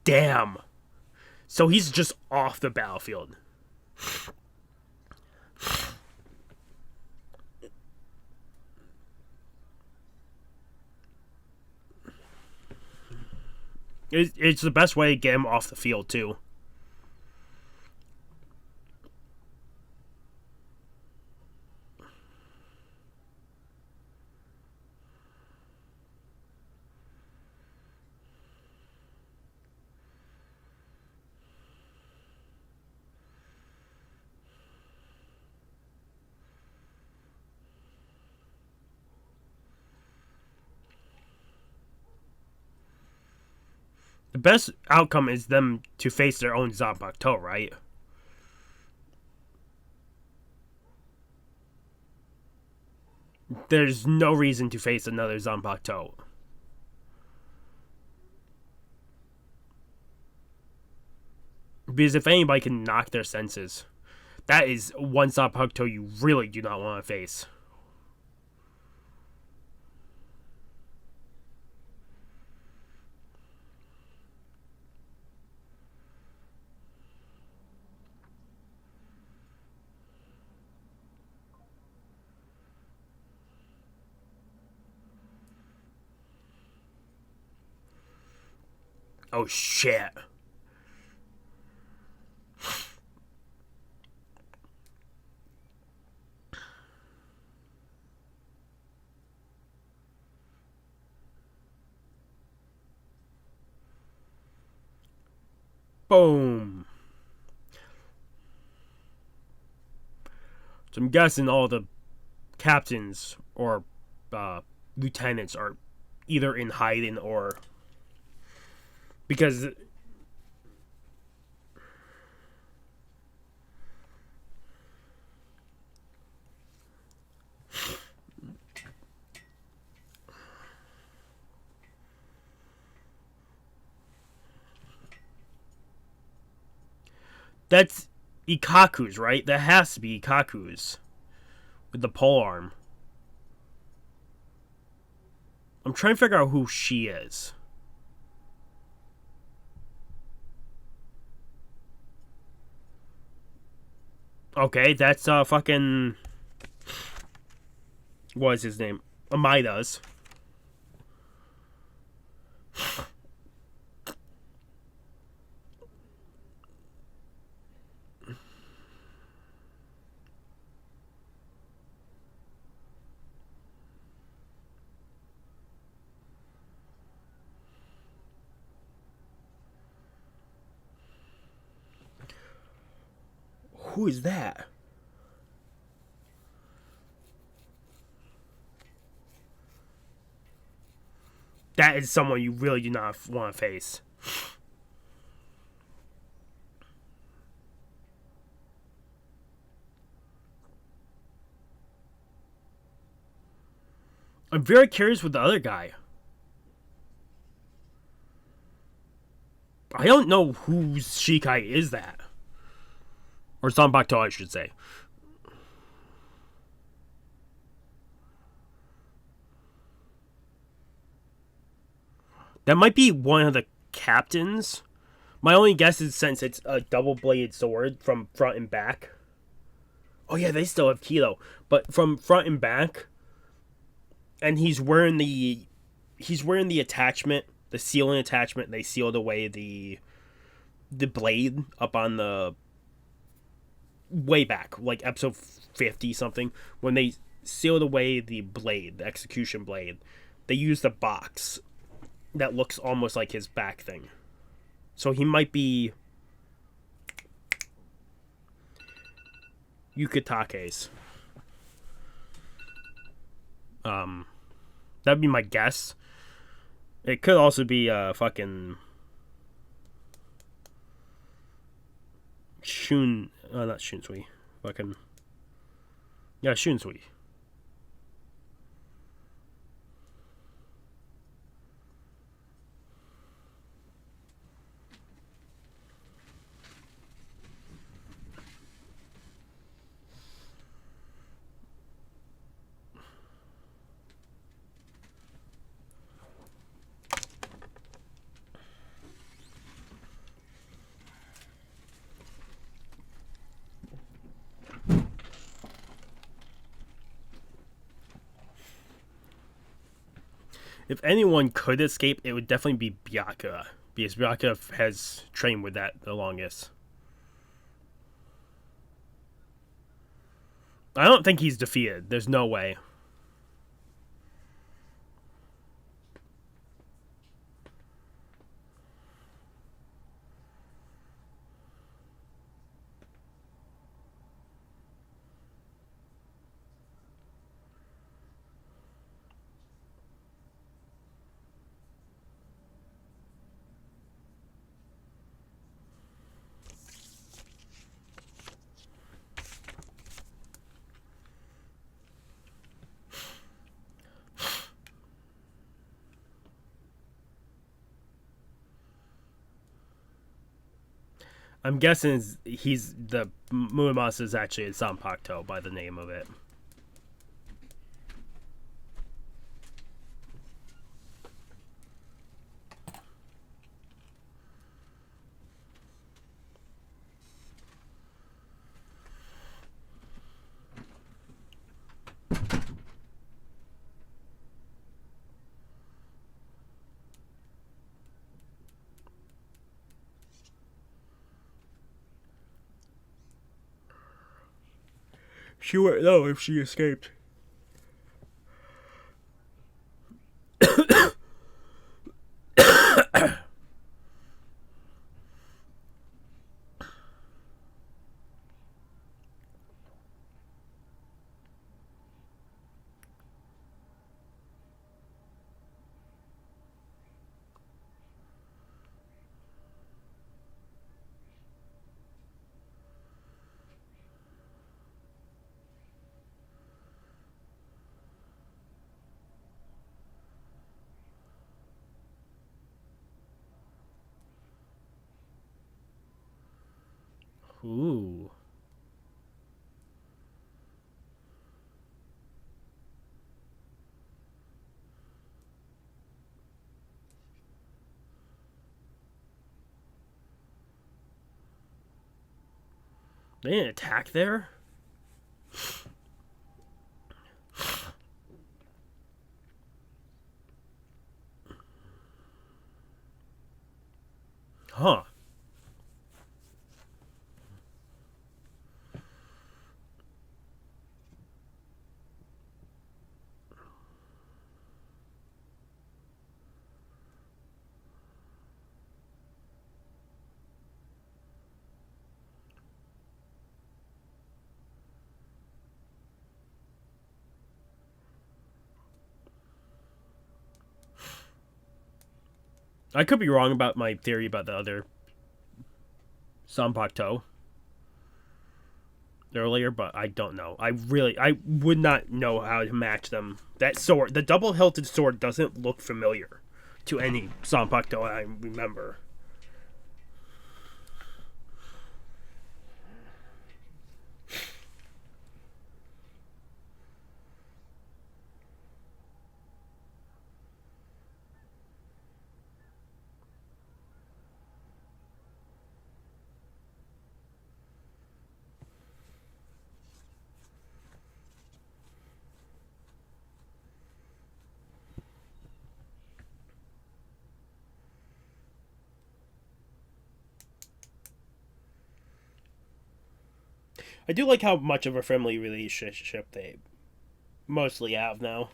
Damn. So he's just off the battlefield. It's the best way to get him off the field, too. The best outcome is them to face their own Zanpakutō, right? There's no reason to face another Zanpakutō. Because if anybody can knock their senses, that is one Zanpakutō you really do not want to face. Oh shit. Boom. So I'm guessing all the captains or lieutenants are either in hiding or because that's Ikkaku's, right? That has to be Ikkaku's with the pole arm. I'm trying to figure out who she is. Okay, that's fucking what is his name? Amaida's. Who is that? That is someone you really do not want to face. I'm very curious with the other guy. I don't know whose Shikai is that. Or Zanpakutō, I should say. That might be one of the captains. My only guess is since it's a double-bladed sword from front and back. Oh yeah, they still have Kilo. But from front and back. And he's wearing the attachment, the sealing attachment. They sealed away the blade up on the way back, like episode 50 something, when they sealed away the blade, the execution blade. They used a box that looks almost like his back thing. So he might be Yukitake's. That'd be my guess. It could also be fucking not Shunsui. Fucking yeah, Shunsui. If anyone could escape, it would definitely be Byakuya. Because Byakuya has trained with that the longest. I don't think he's defeated. There's no way. I'm guessing he's the Muramasa is actually a Zanpakutō by the name of it. She wouldn't know if she escaped. Ooh. They didn't attack there? Huh. I could be wrong about my theory about the other Zanpakutō earlier, but I don't know. I would not know how to match them. That sword, the double-hilted sword, doesn't look familiar to any Zanpakutō I remember. I do like how much of a friendly relationship they mostly have now.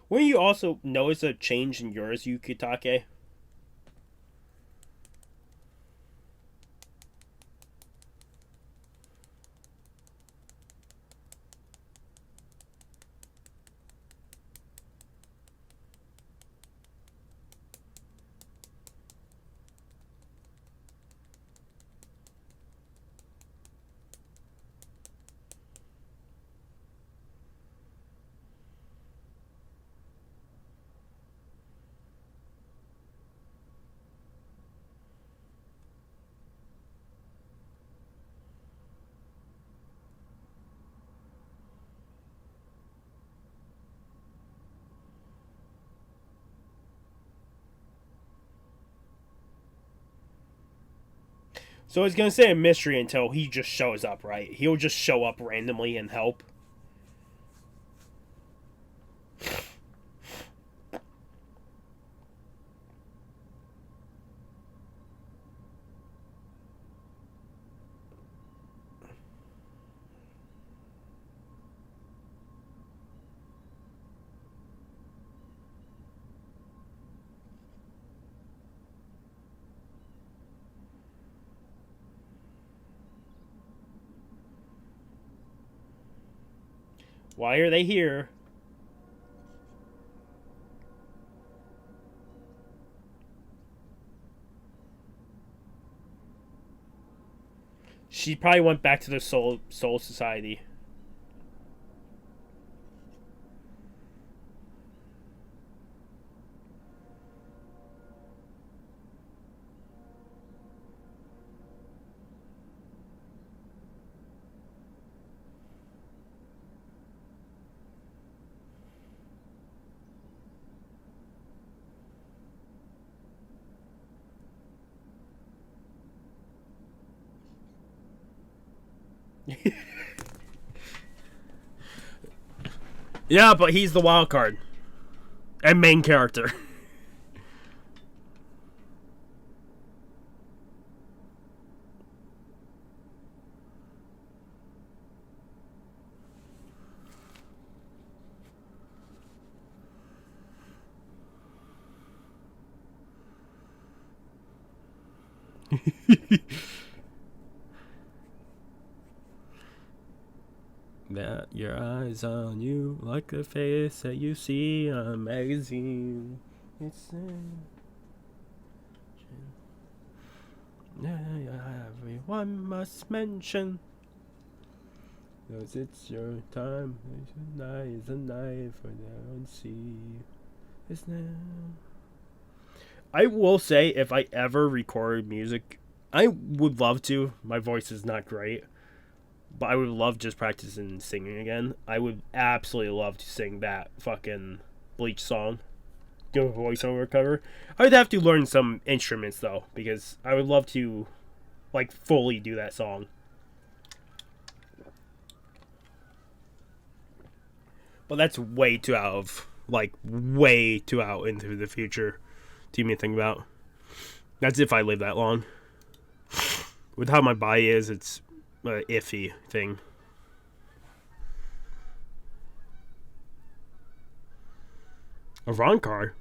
Wouldn't you also notice a change in yours, Yukitake? So it's gonna stay a mystery until he just shows up, right? He'll just show up randomly and help. Why are they here? She probably went back to the Soul Society. Yeah, but he's the wild card and main character. That your eyes on you like the face that you see on a magazine. It's everyone must mention. Cause it's your time. Tonight is a night for them to see. It's now. I will say, if I ever record music, I would love to. My voice is not great, but I would love just practicing singing again. I would absolutely love to sing that fucking Bleach song. Do a voiceover cover. I would have to learn some instruments, though, because I would love to, like, fully do that song. But that's way too way too out into the future to even think about. That's if I live that long. With how my body is, it's an iffy thing. A Ron card?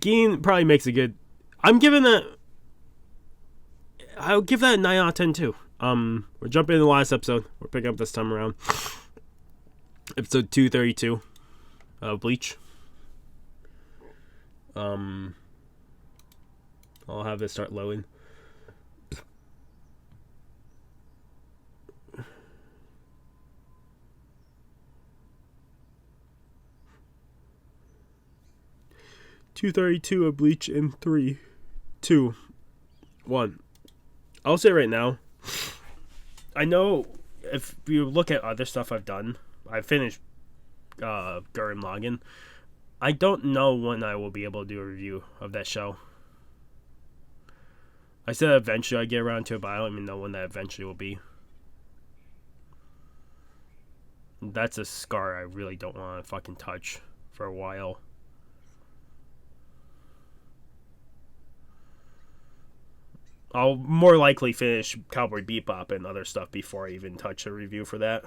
Geen probably makes a good. I'm giving that. I'll give that a 9 out of 10 too. We're jumping into the last episode. We're picking up this time around. Episode 232 of Bleach. I'll have this start loading. .232 of Bleach in 3, 2, 1. I'll say right now, I know if you look at other stuff I've done, I finished Gurren Lagann. I don't know when I will be able to do a review of that show. I said eventually I'd get around to it, but I don't even know when that eventually will be. That's a scar I really don't want to fucking touch for a while. I'll more likely finish Cowboy Bebop and other stuff before I even touch a review for that.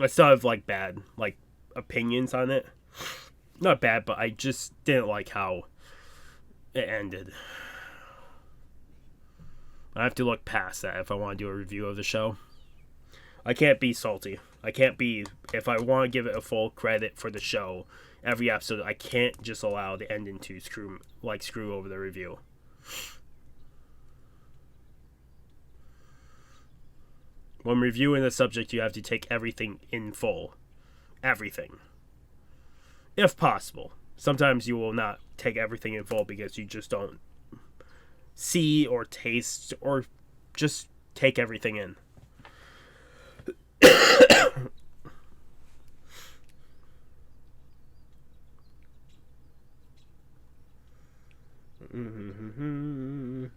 I still have bad opinions on it. Not bad, but I just didn't like how it ended. I have to look past that if I want to do a review of the show. I can't be salty. I can't be, if I want to give it a full credit for the show, every episode, I can't just allow the ending to screw over the review. When reviewing a subject, you have to take everything in full. Everything. If possible. Sometimes you will not take everything in full because you just don't see or taste or just take everything in. Ooh.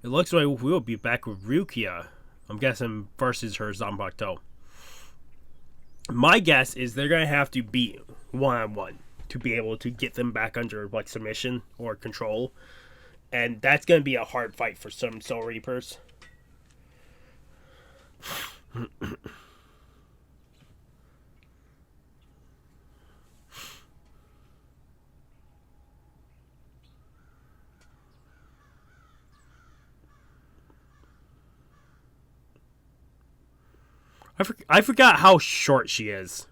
It looks like we'll be back with Rukia. I'm guessing versus her Zanpakutō. My guess is they're going to have to beat one-on-one to be able to get them back under like submission or control. And that's going to be a hard fight for some Soul Reapers. I forgot how short she is.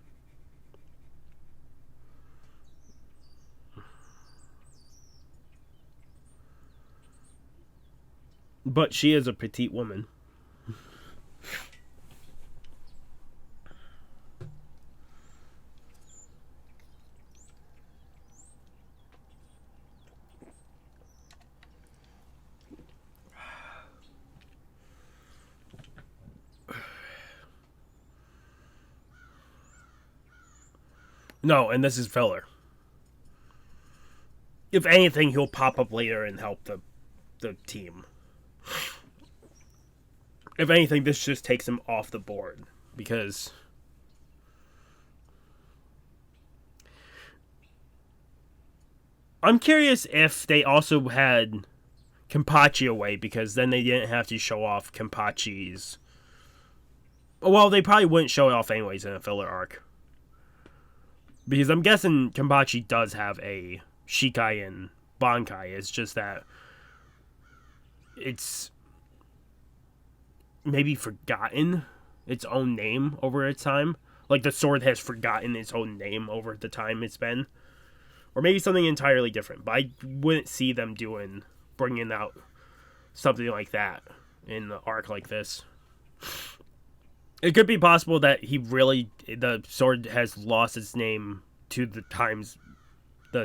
But she is a petite woman. No, and this is filler. If anything, he'll pop up later and help the team. If anything, this just takes him off the board. Because I'm curious if they also had Kenpachi away, because then they didn't have to show off Kenpachi's. Well, they probably wouldn't show it off anyways in a filler arc. Because I'm guessing Kenpachi does have a Shikai and Bankai. It's just that it's maybe forgotten its own name over its time. Like the sword has forgotten its own name over the time it's been. Or maybe something entirely different. But I wouldn't see them bringing out something like that in an arc like this. It could be possible that the sword has lost its name to the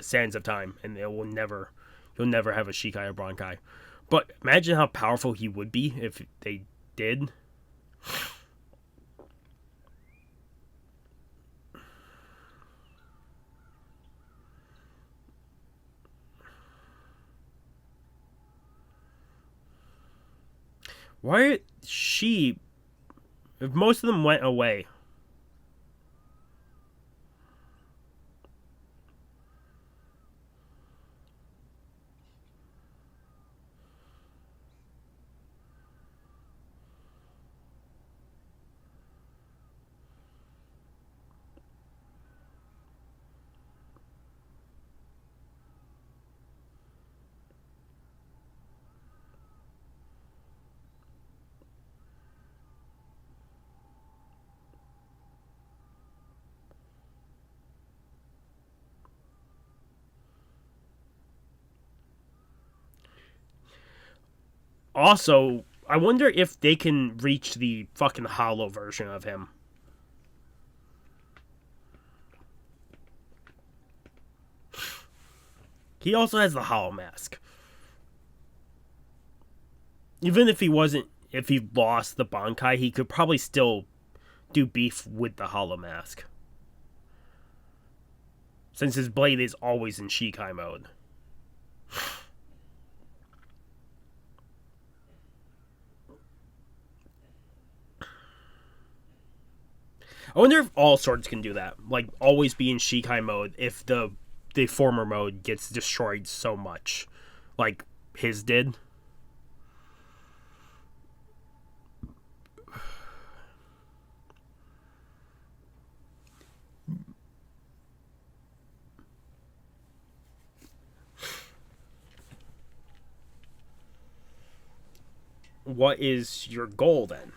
sands of time, and he'll never have a Shikai or Bankai. But imagine how powerful he would be if they did. Why if most of them went away? Also, I wonder if they can reach the fucking hollow version of him. He also has the hollow mask. Even if he lost the Bankai, he could probably still do beef with the hollow mask. Since his blade is always in Shikai mode. I wonder if all swords can do that. Like, always be in Shikai mode if the former mode gets destroyed so much. Like his did. What is your goal then?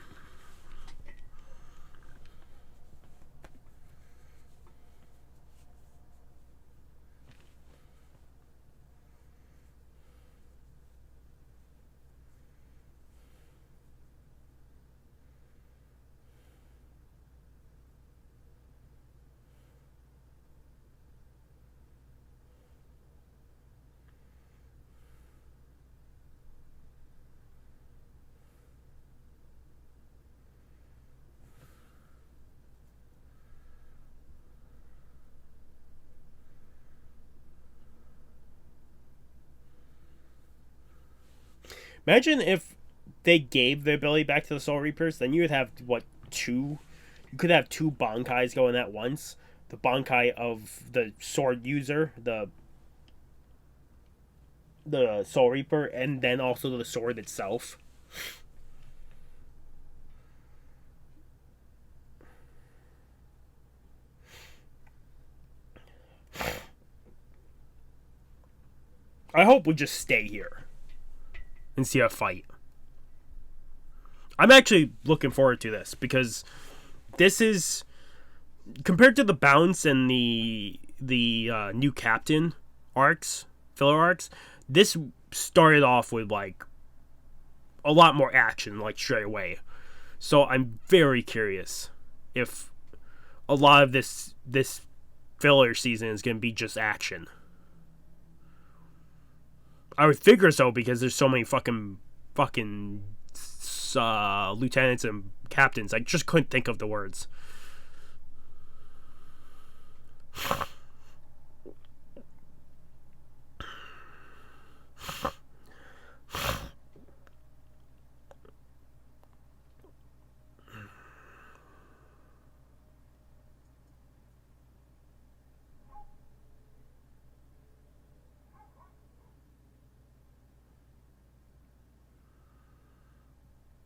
Imagine if they gave the ability back to the Soul Reapers, then you would have, what, two? You could have two Bankais going at once. The Bankai of the sword user, the Soul Reaper, and then also the sword itself. I hope we just stay here and see a fight. I'm actually looking forward to this because this is, compared to the bounce and the new captain arcs, filler arcs, this started off with like a lot more action like straight away. So I'm very curious if a lot of this filler season is going to be just action. I would figure so because there's so many fucking lieutenants and captains. I just couldn't think of the words.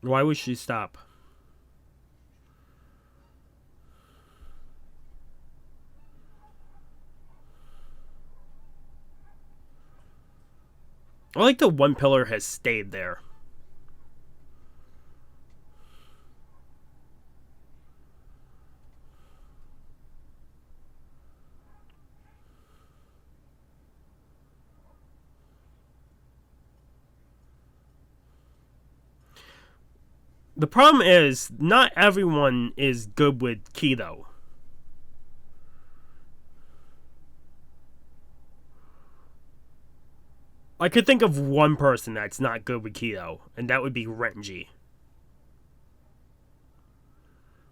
Why would she stop? I like the one pillar has stayed there. The problem is, not everyone is good with Keto. I could think of one person that's not good with Keto, and that would be Renji.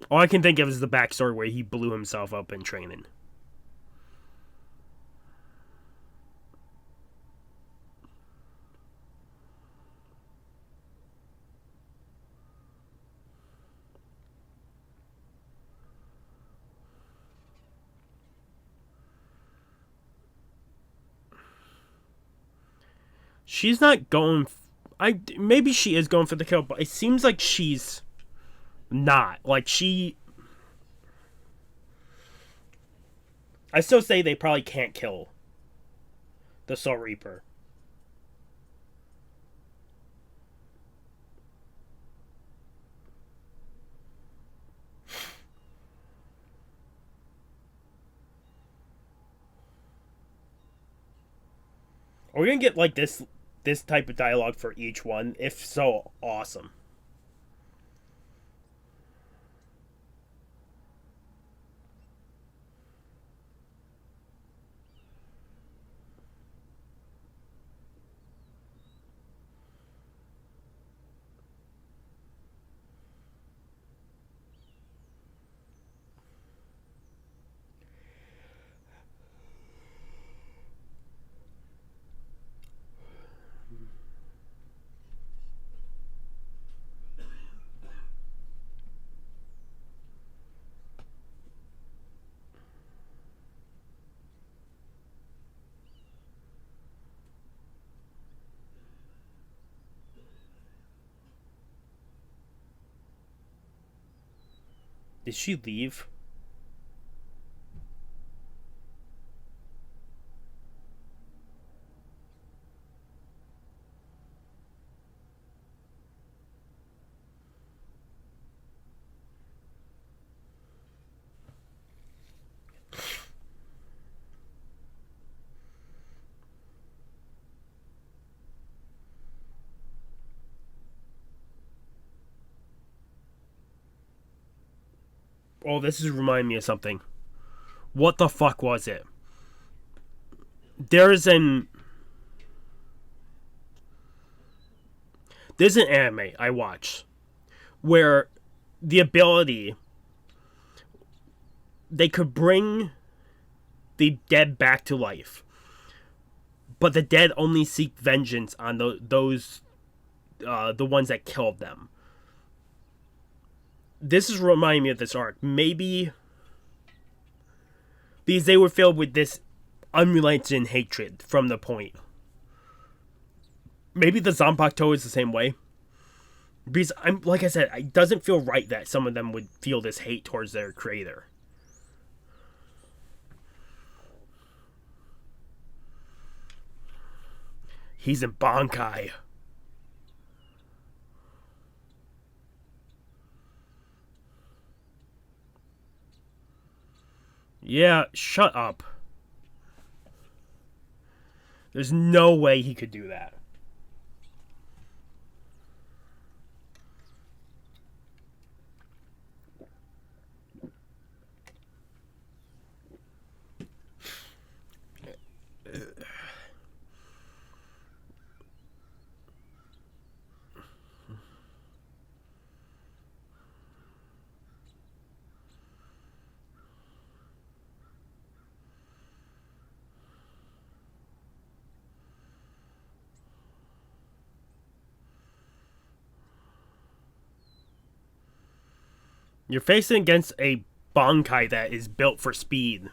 All I can think of is the backstory where he blew himself up in training. She's not going. Maybe she is going for the kill, but it seems like she's not. Like she. I still say they probably can't kill the Soul Reaper. Are we gonna get like this type of dialogue for each one? If so, awesome. Did she leave? Oh, this is reminding me of something. What the fuck was it? There's an anime I watched where the ability, they could bring the dead back to life, but the dead only seek vengeance on those the ones that killed them. This is reminding me of this arc. Maybe because they were filled with this unrelenting hatred from the point. Maybe the Zanpakutō is the same way. Because, like I said, it doesn't feel right that some of them would feel this hate towards their creator. He's in Bankai. Yeah, shut up. There's no way he could do that. You're facing against a Bankai that is built for speed.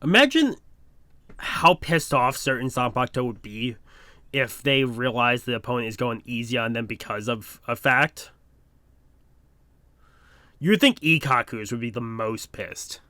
Imagine how pissed off certain Zanpakutō would be if they realize the opponent is going easy on them because of a fact. You would think Ikaku's would be the most pissed.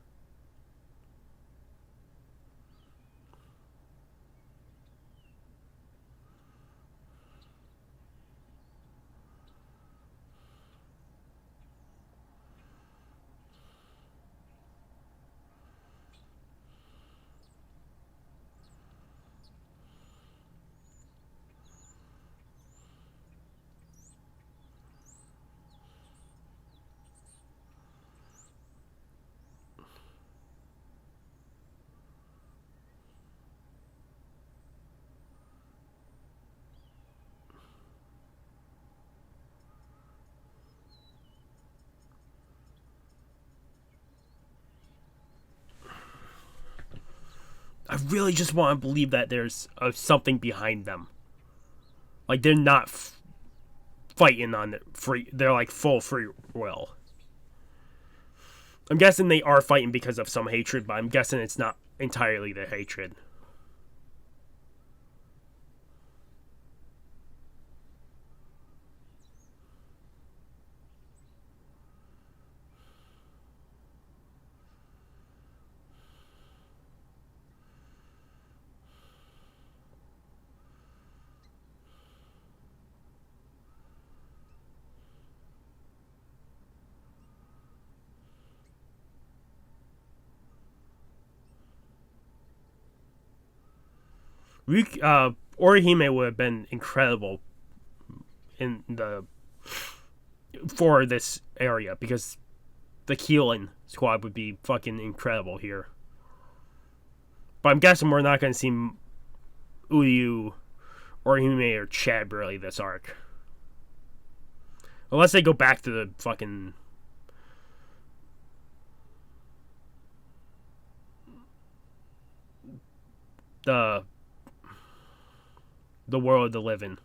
I really just want to believe that there's something behind them. Like, they're not fighting on free. They're like full free will. I'm guessing they are fighting because of some hatred, but I'm guessing it's not entirely the hatred. Orihime would have been incredible for this area because the Keelan squad would be fucking incredible here. But I'm guessing we're not going to see Uryu, Orihime, or Chad really this arc. Unless they go back to the fucking... the world of the living.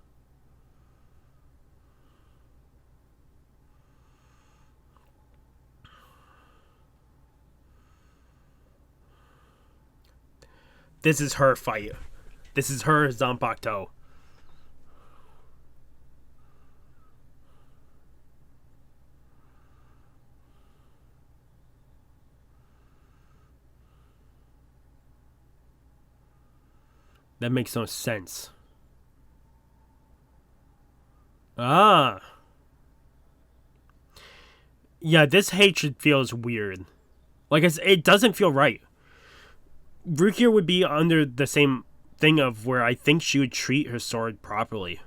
This is her fight. This is her Zanpakutō. That makes no sense. Ah. Yeah, this hatred feels weird. Like, it doesn't feel right. Rukia would be under the same thing of where I think she would treat her sword properly.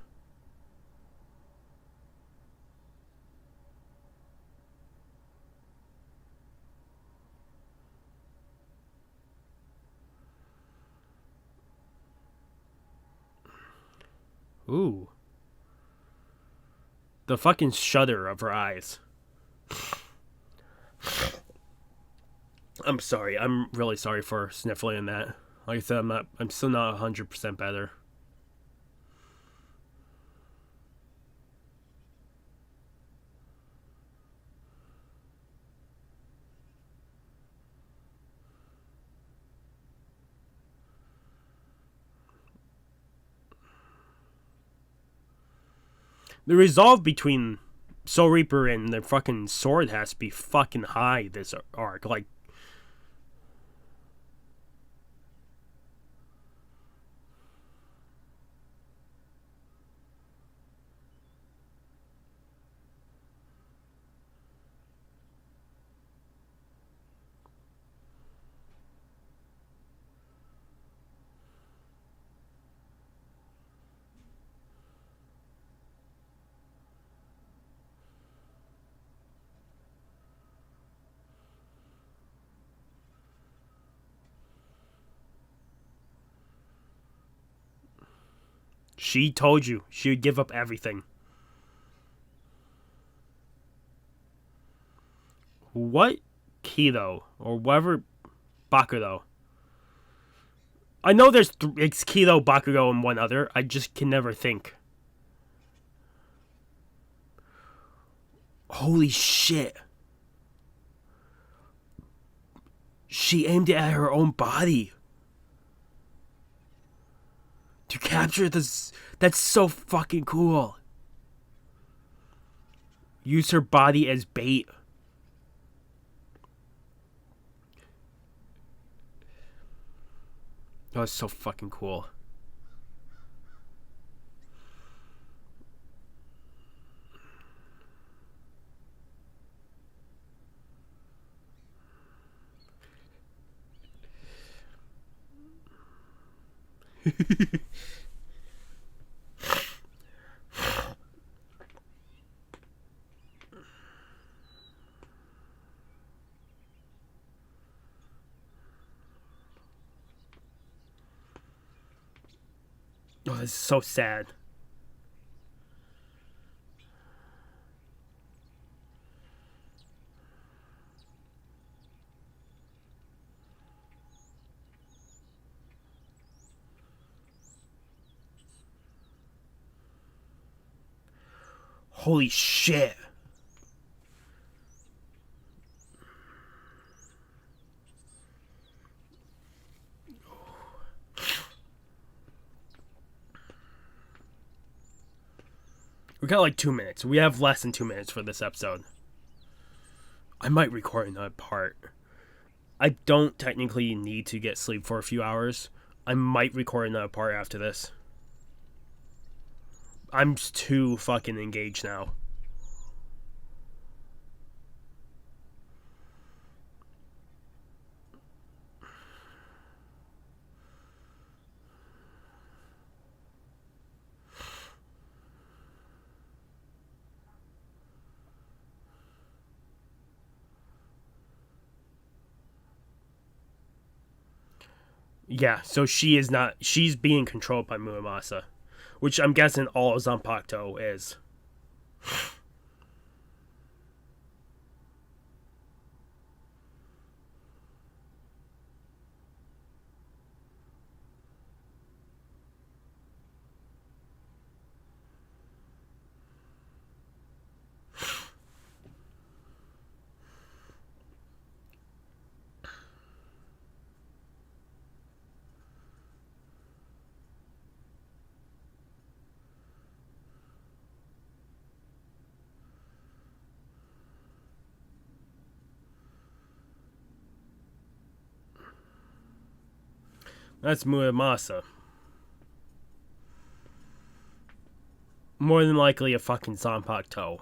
Ooh. The fucking shudder of her eyes. I'm sorry. I'm really sorry for sniffling that. Like I said, I'm still not 100% better. The resolve between Soul Reaper and the fucking sword has to be fucking high this arc. Like, she told you she would give up everything. What Kido, or whatever Bakugo? I know there's it's Kido, Bakugo, and one other. I just can never think. Holy shit. She aimed it at her own body. To capture this. That's so fucking cool. Use her body as bait. That was so fucking cool. Oh, this is so sad. Holy shit. We got like 2 minutes. We have less than 2 minutes for this episode. I might record another part. I don't technically need to get sleep for a few hours. I might record another part after this. I'm too fucking engaged now. Yeah, so she's being controlled by Muramasa, which I'm guessing all Zanpakutō is. That's Muramasa. More than likely a fucking Zanpakutō.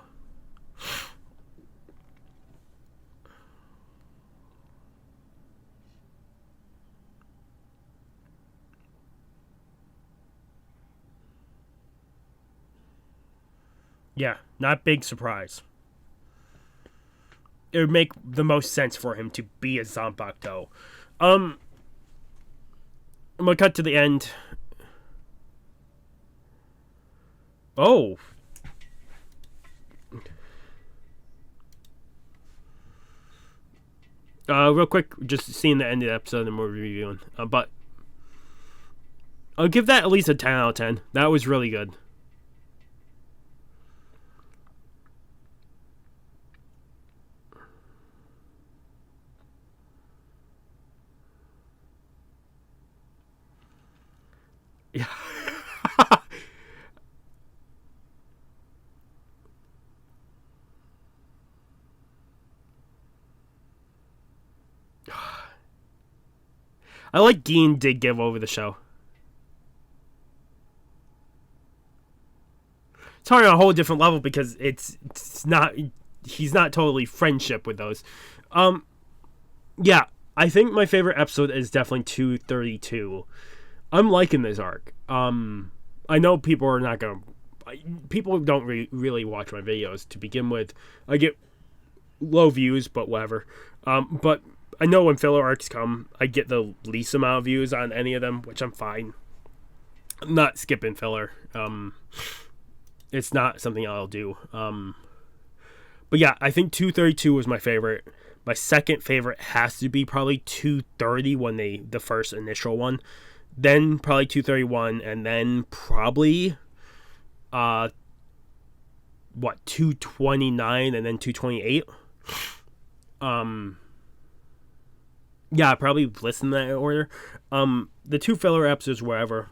Yeah, not big surprise. It would make the most sense for him to be a Zanpakutō. I'm gonna cut to the end. Oh. Real quick, just seeing the end of the episode and we're reviewing. But I'll give that at least a 10 out of 10. That was really good. Yeah. I like Geen did give over the show. It's on a whole different level because it's not, he's not totally friendship with those. Yeah, I think my favorite episode is definitely 232. I'm liking this arc. I know people are not gonna, people don't really watch my videos to begin with. I get low views, but whatever. But I know when filler arcs come, I get the least amount of views on any of them, which I'm fine. I'm not skipping filler. It's not something I'll do. But yeah, I think 232 was my favorite. My second favorite has to be probably 230 when the first initial one. Then probably 231, and then probably 229 and then 228. Yeah, I probably listen in that order. The two filler episodes, wherever.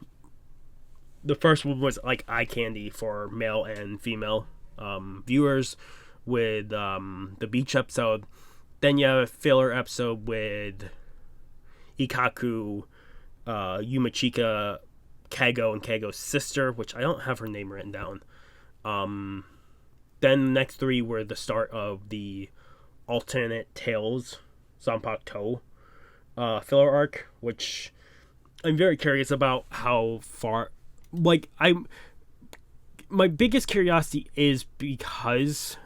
The first one was like eye candy for male and female viewers with the beach episode. Then you have a filler episode with Ikaku, Yumachika, Kago, and Kago's sister, which I don't have her name written down. Then the next three were the start of the alternate tales, Zanpakutō filler arc, which I'm very curious about how far. Like, my biggest curiosity is because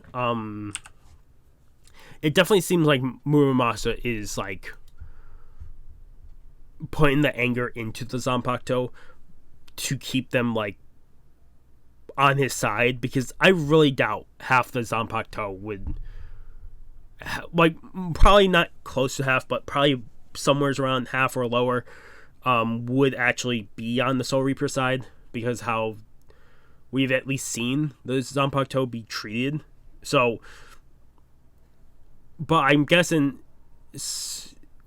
it definitely seems like Muramasa is like putting the anger into the Zanpakutō to keep them like on his side, because I really doubt half the Zanpakutō would, like, probably not close to half, but probably somewhere around half or lower, would actually be on the Soul Reaper side, because how we've at least seen the Zanpakutō be treated. So, but I'm guessing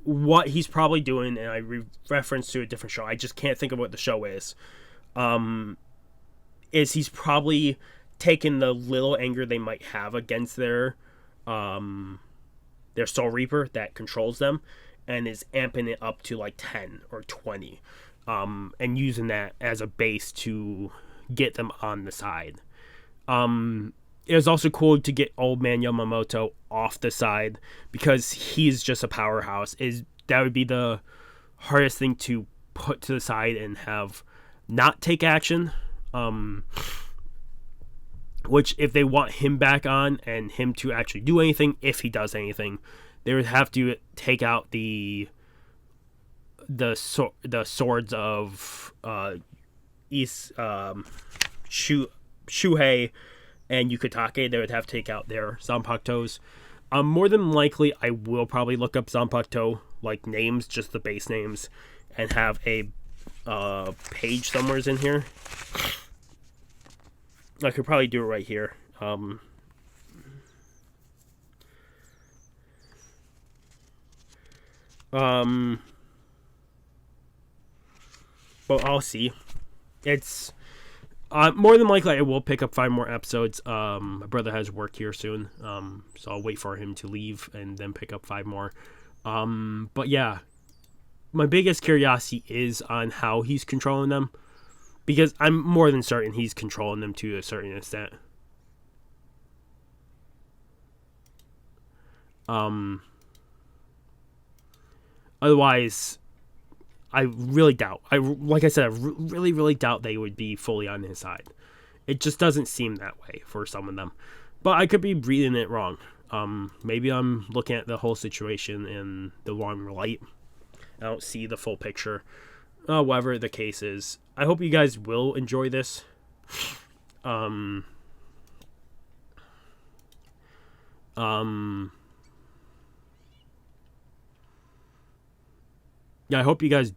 what he's probably doing, and I reference to a different show, I just can't think of what the show is he's probably taken the little anger they might have against their Soul Reaper that controls them, and is amping it up to like 10 or 20, and using that as a base to get them on the side. It was also cool to get Old Man Yamamoto off the side, because he's just a powerhouse. That would be the hardest thing to put to the side and have not take action. Which, if they want him back on and him to actually do anything, if he does anything, they would have to take out the swords of Shuhei and Yukitake. They would have to take out their Zanpakutos. More than likely, I will probably look up Zanpakuto, like names, just the base names, and have a page somewhere in here. I could probably do it right here. Well, I'll see. It's more than likely I will pick up 5 more episodes. My brother has work here soon, so I'll wait for him to leave and then pick up 5 more. But yeah, my biggest curiosity is on how he's controlling them, because I'm more than certain he's controlling them to a certain extent. Otherwise, I really doubt. Like I said, I really, really doubt they would be fully on his side. It just doesn't seem that way for some of them. But I could be reading it wrong. Maybe I'm looking at the whole situation in the wrong light. I don't see the full picture. Whatever the case is, I hope you guys will enjoy this. Um, yeah, I hope you guys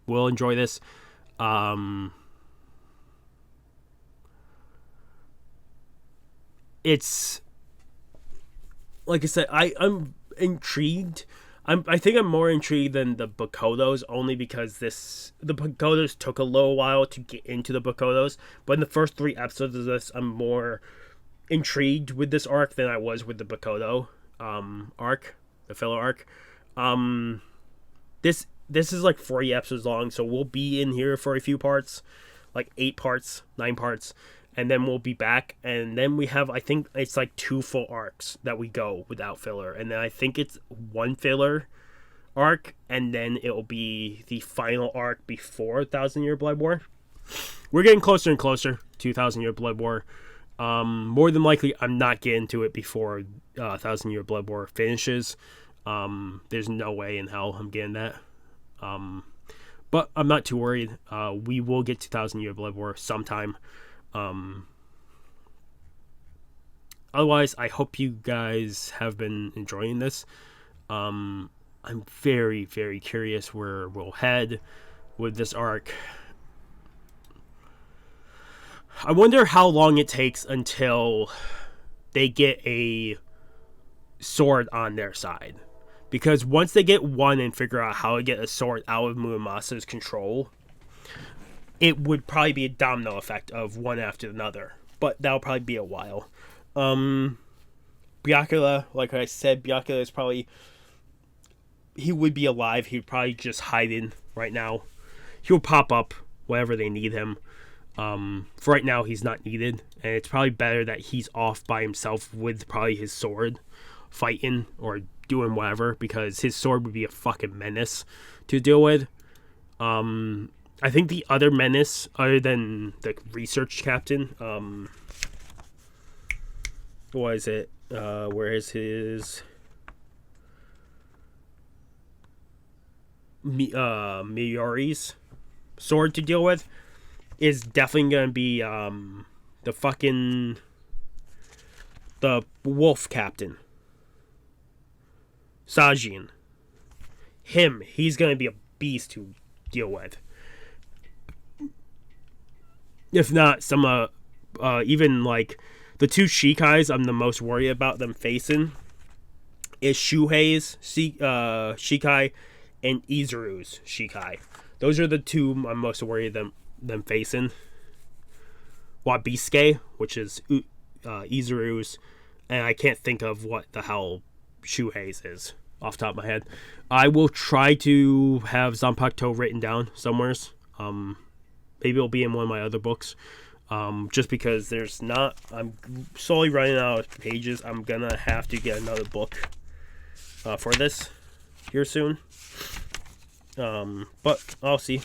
will enjoy this. It's like I said, I'm intrigued. I think I'm more intrigued than the Bakodos, only because the Bakodos took a little while to get into the Bakodos, but in the first 3 episodes of this, I'm more intrigued with this arc than I was with the Bakodo arc, the filler arc. This is like 40 episodes long, so we'll be in here for a few parts, like 8 parts, 9 parts, and then we'll be back, and then we have, I think it's like 2 full arcs that we go without filler, and then I think it's 1 filler arc, and then it'll be the final arc before 1,000-Year Blood War. We're getting closer and closer to 1,000-Year Blood War. More than likely, I'm not getting to it before 1,000-Year Blood War finishes. There's no way in hell I'm getting that. But I'm not too worried. We will get to 1,000-Year Blood War sometime. Otherwise, I hope you guys have been enjoying this. I'm very, very curious where we'll head with this arc. I wonder how long it takes until they get a sword on their side. Because once they get one and figure out how to get a sword out of Muamasa's control, it would probably be a domino effect of one after another. But that'll probably be a while. Byakuya, like I said, Byakuya is probably... He would be alive. He'd probably just hiding right now. He'll pop up whenever they need him. For right now, he's not needed. And it's probably better that he's off by himself with probably his sword, fighting or doing whatever, because his sword would be a fucking menace to deal with. I think the other menace, other than the research captain, what is it? Where is his Miyori's sword to deal with? Is definitely gonna be the wolf captain, Sajin. He's gonna be a beast to deal with. If not, some even like the 2 Shikais I'm the most worried about them facing is Shuhei's Shikai and Izuru's Shikai. Those are the 2 I'm most worried them facing. Wabisuke, which is Izuru's, and I can't think of what the hell Shuhei's is off the top of my head. I will try to have Zanpakutō written down somewheres. Maybe it'll be in one of my other books. Just because I'm slowly running out of pages. I'm gonna have to get another book for this here soon. But I'll see.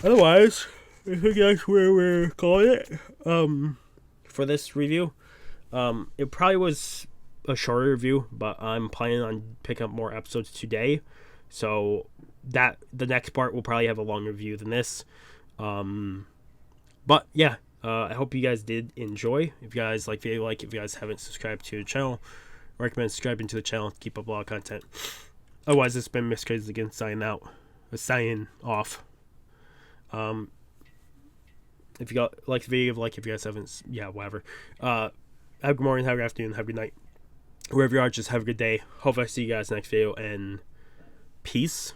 Otherwise, I think that's where we're calling it. For this review. It probably was a shorter review, but I'm planning on picking up more episodes today. So that the next part will probably have a longer review than this. But yeah, I hope you guys did enjoy. If you guys like video, if you guys haven't subscribed to the channel, I recommend subscribing to the channel to keep up a lot of content. Otherwise, it's been Mr. Crazy again signing off. If you got the video, if you guys haven't, yeah, whatever. Have a good morning, have a good afternoon, have a good night. Wherever you are, just have a good day. Hope I see you guys next video, and peace.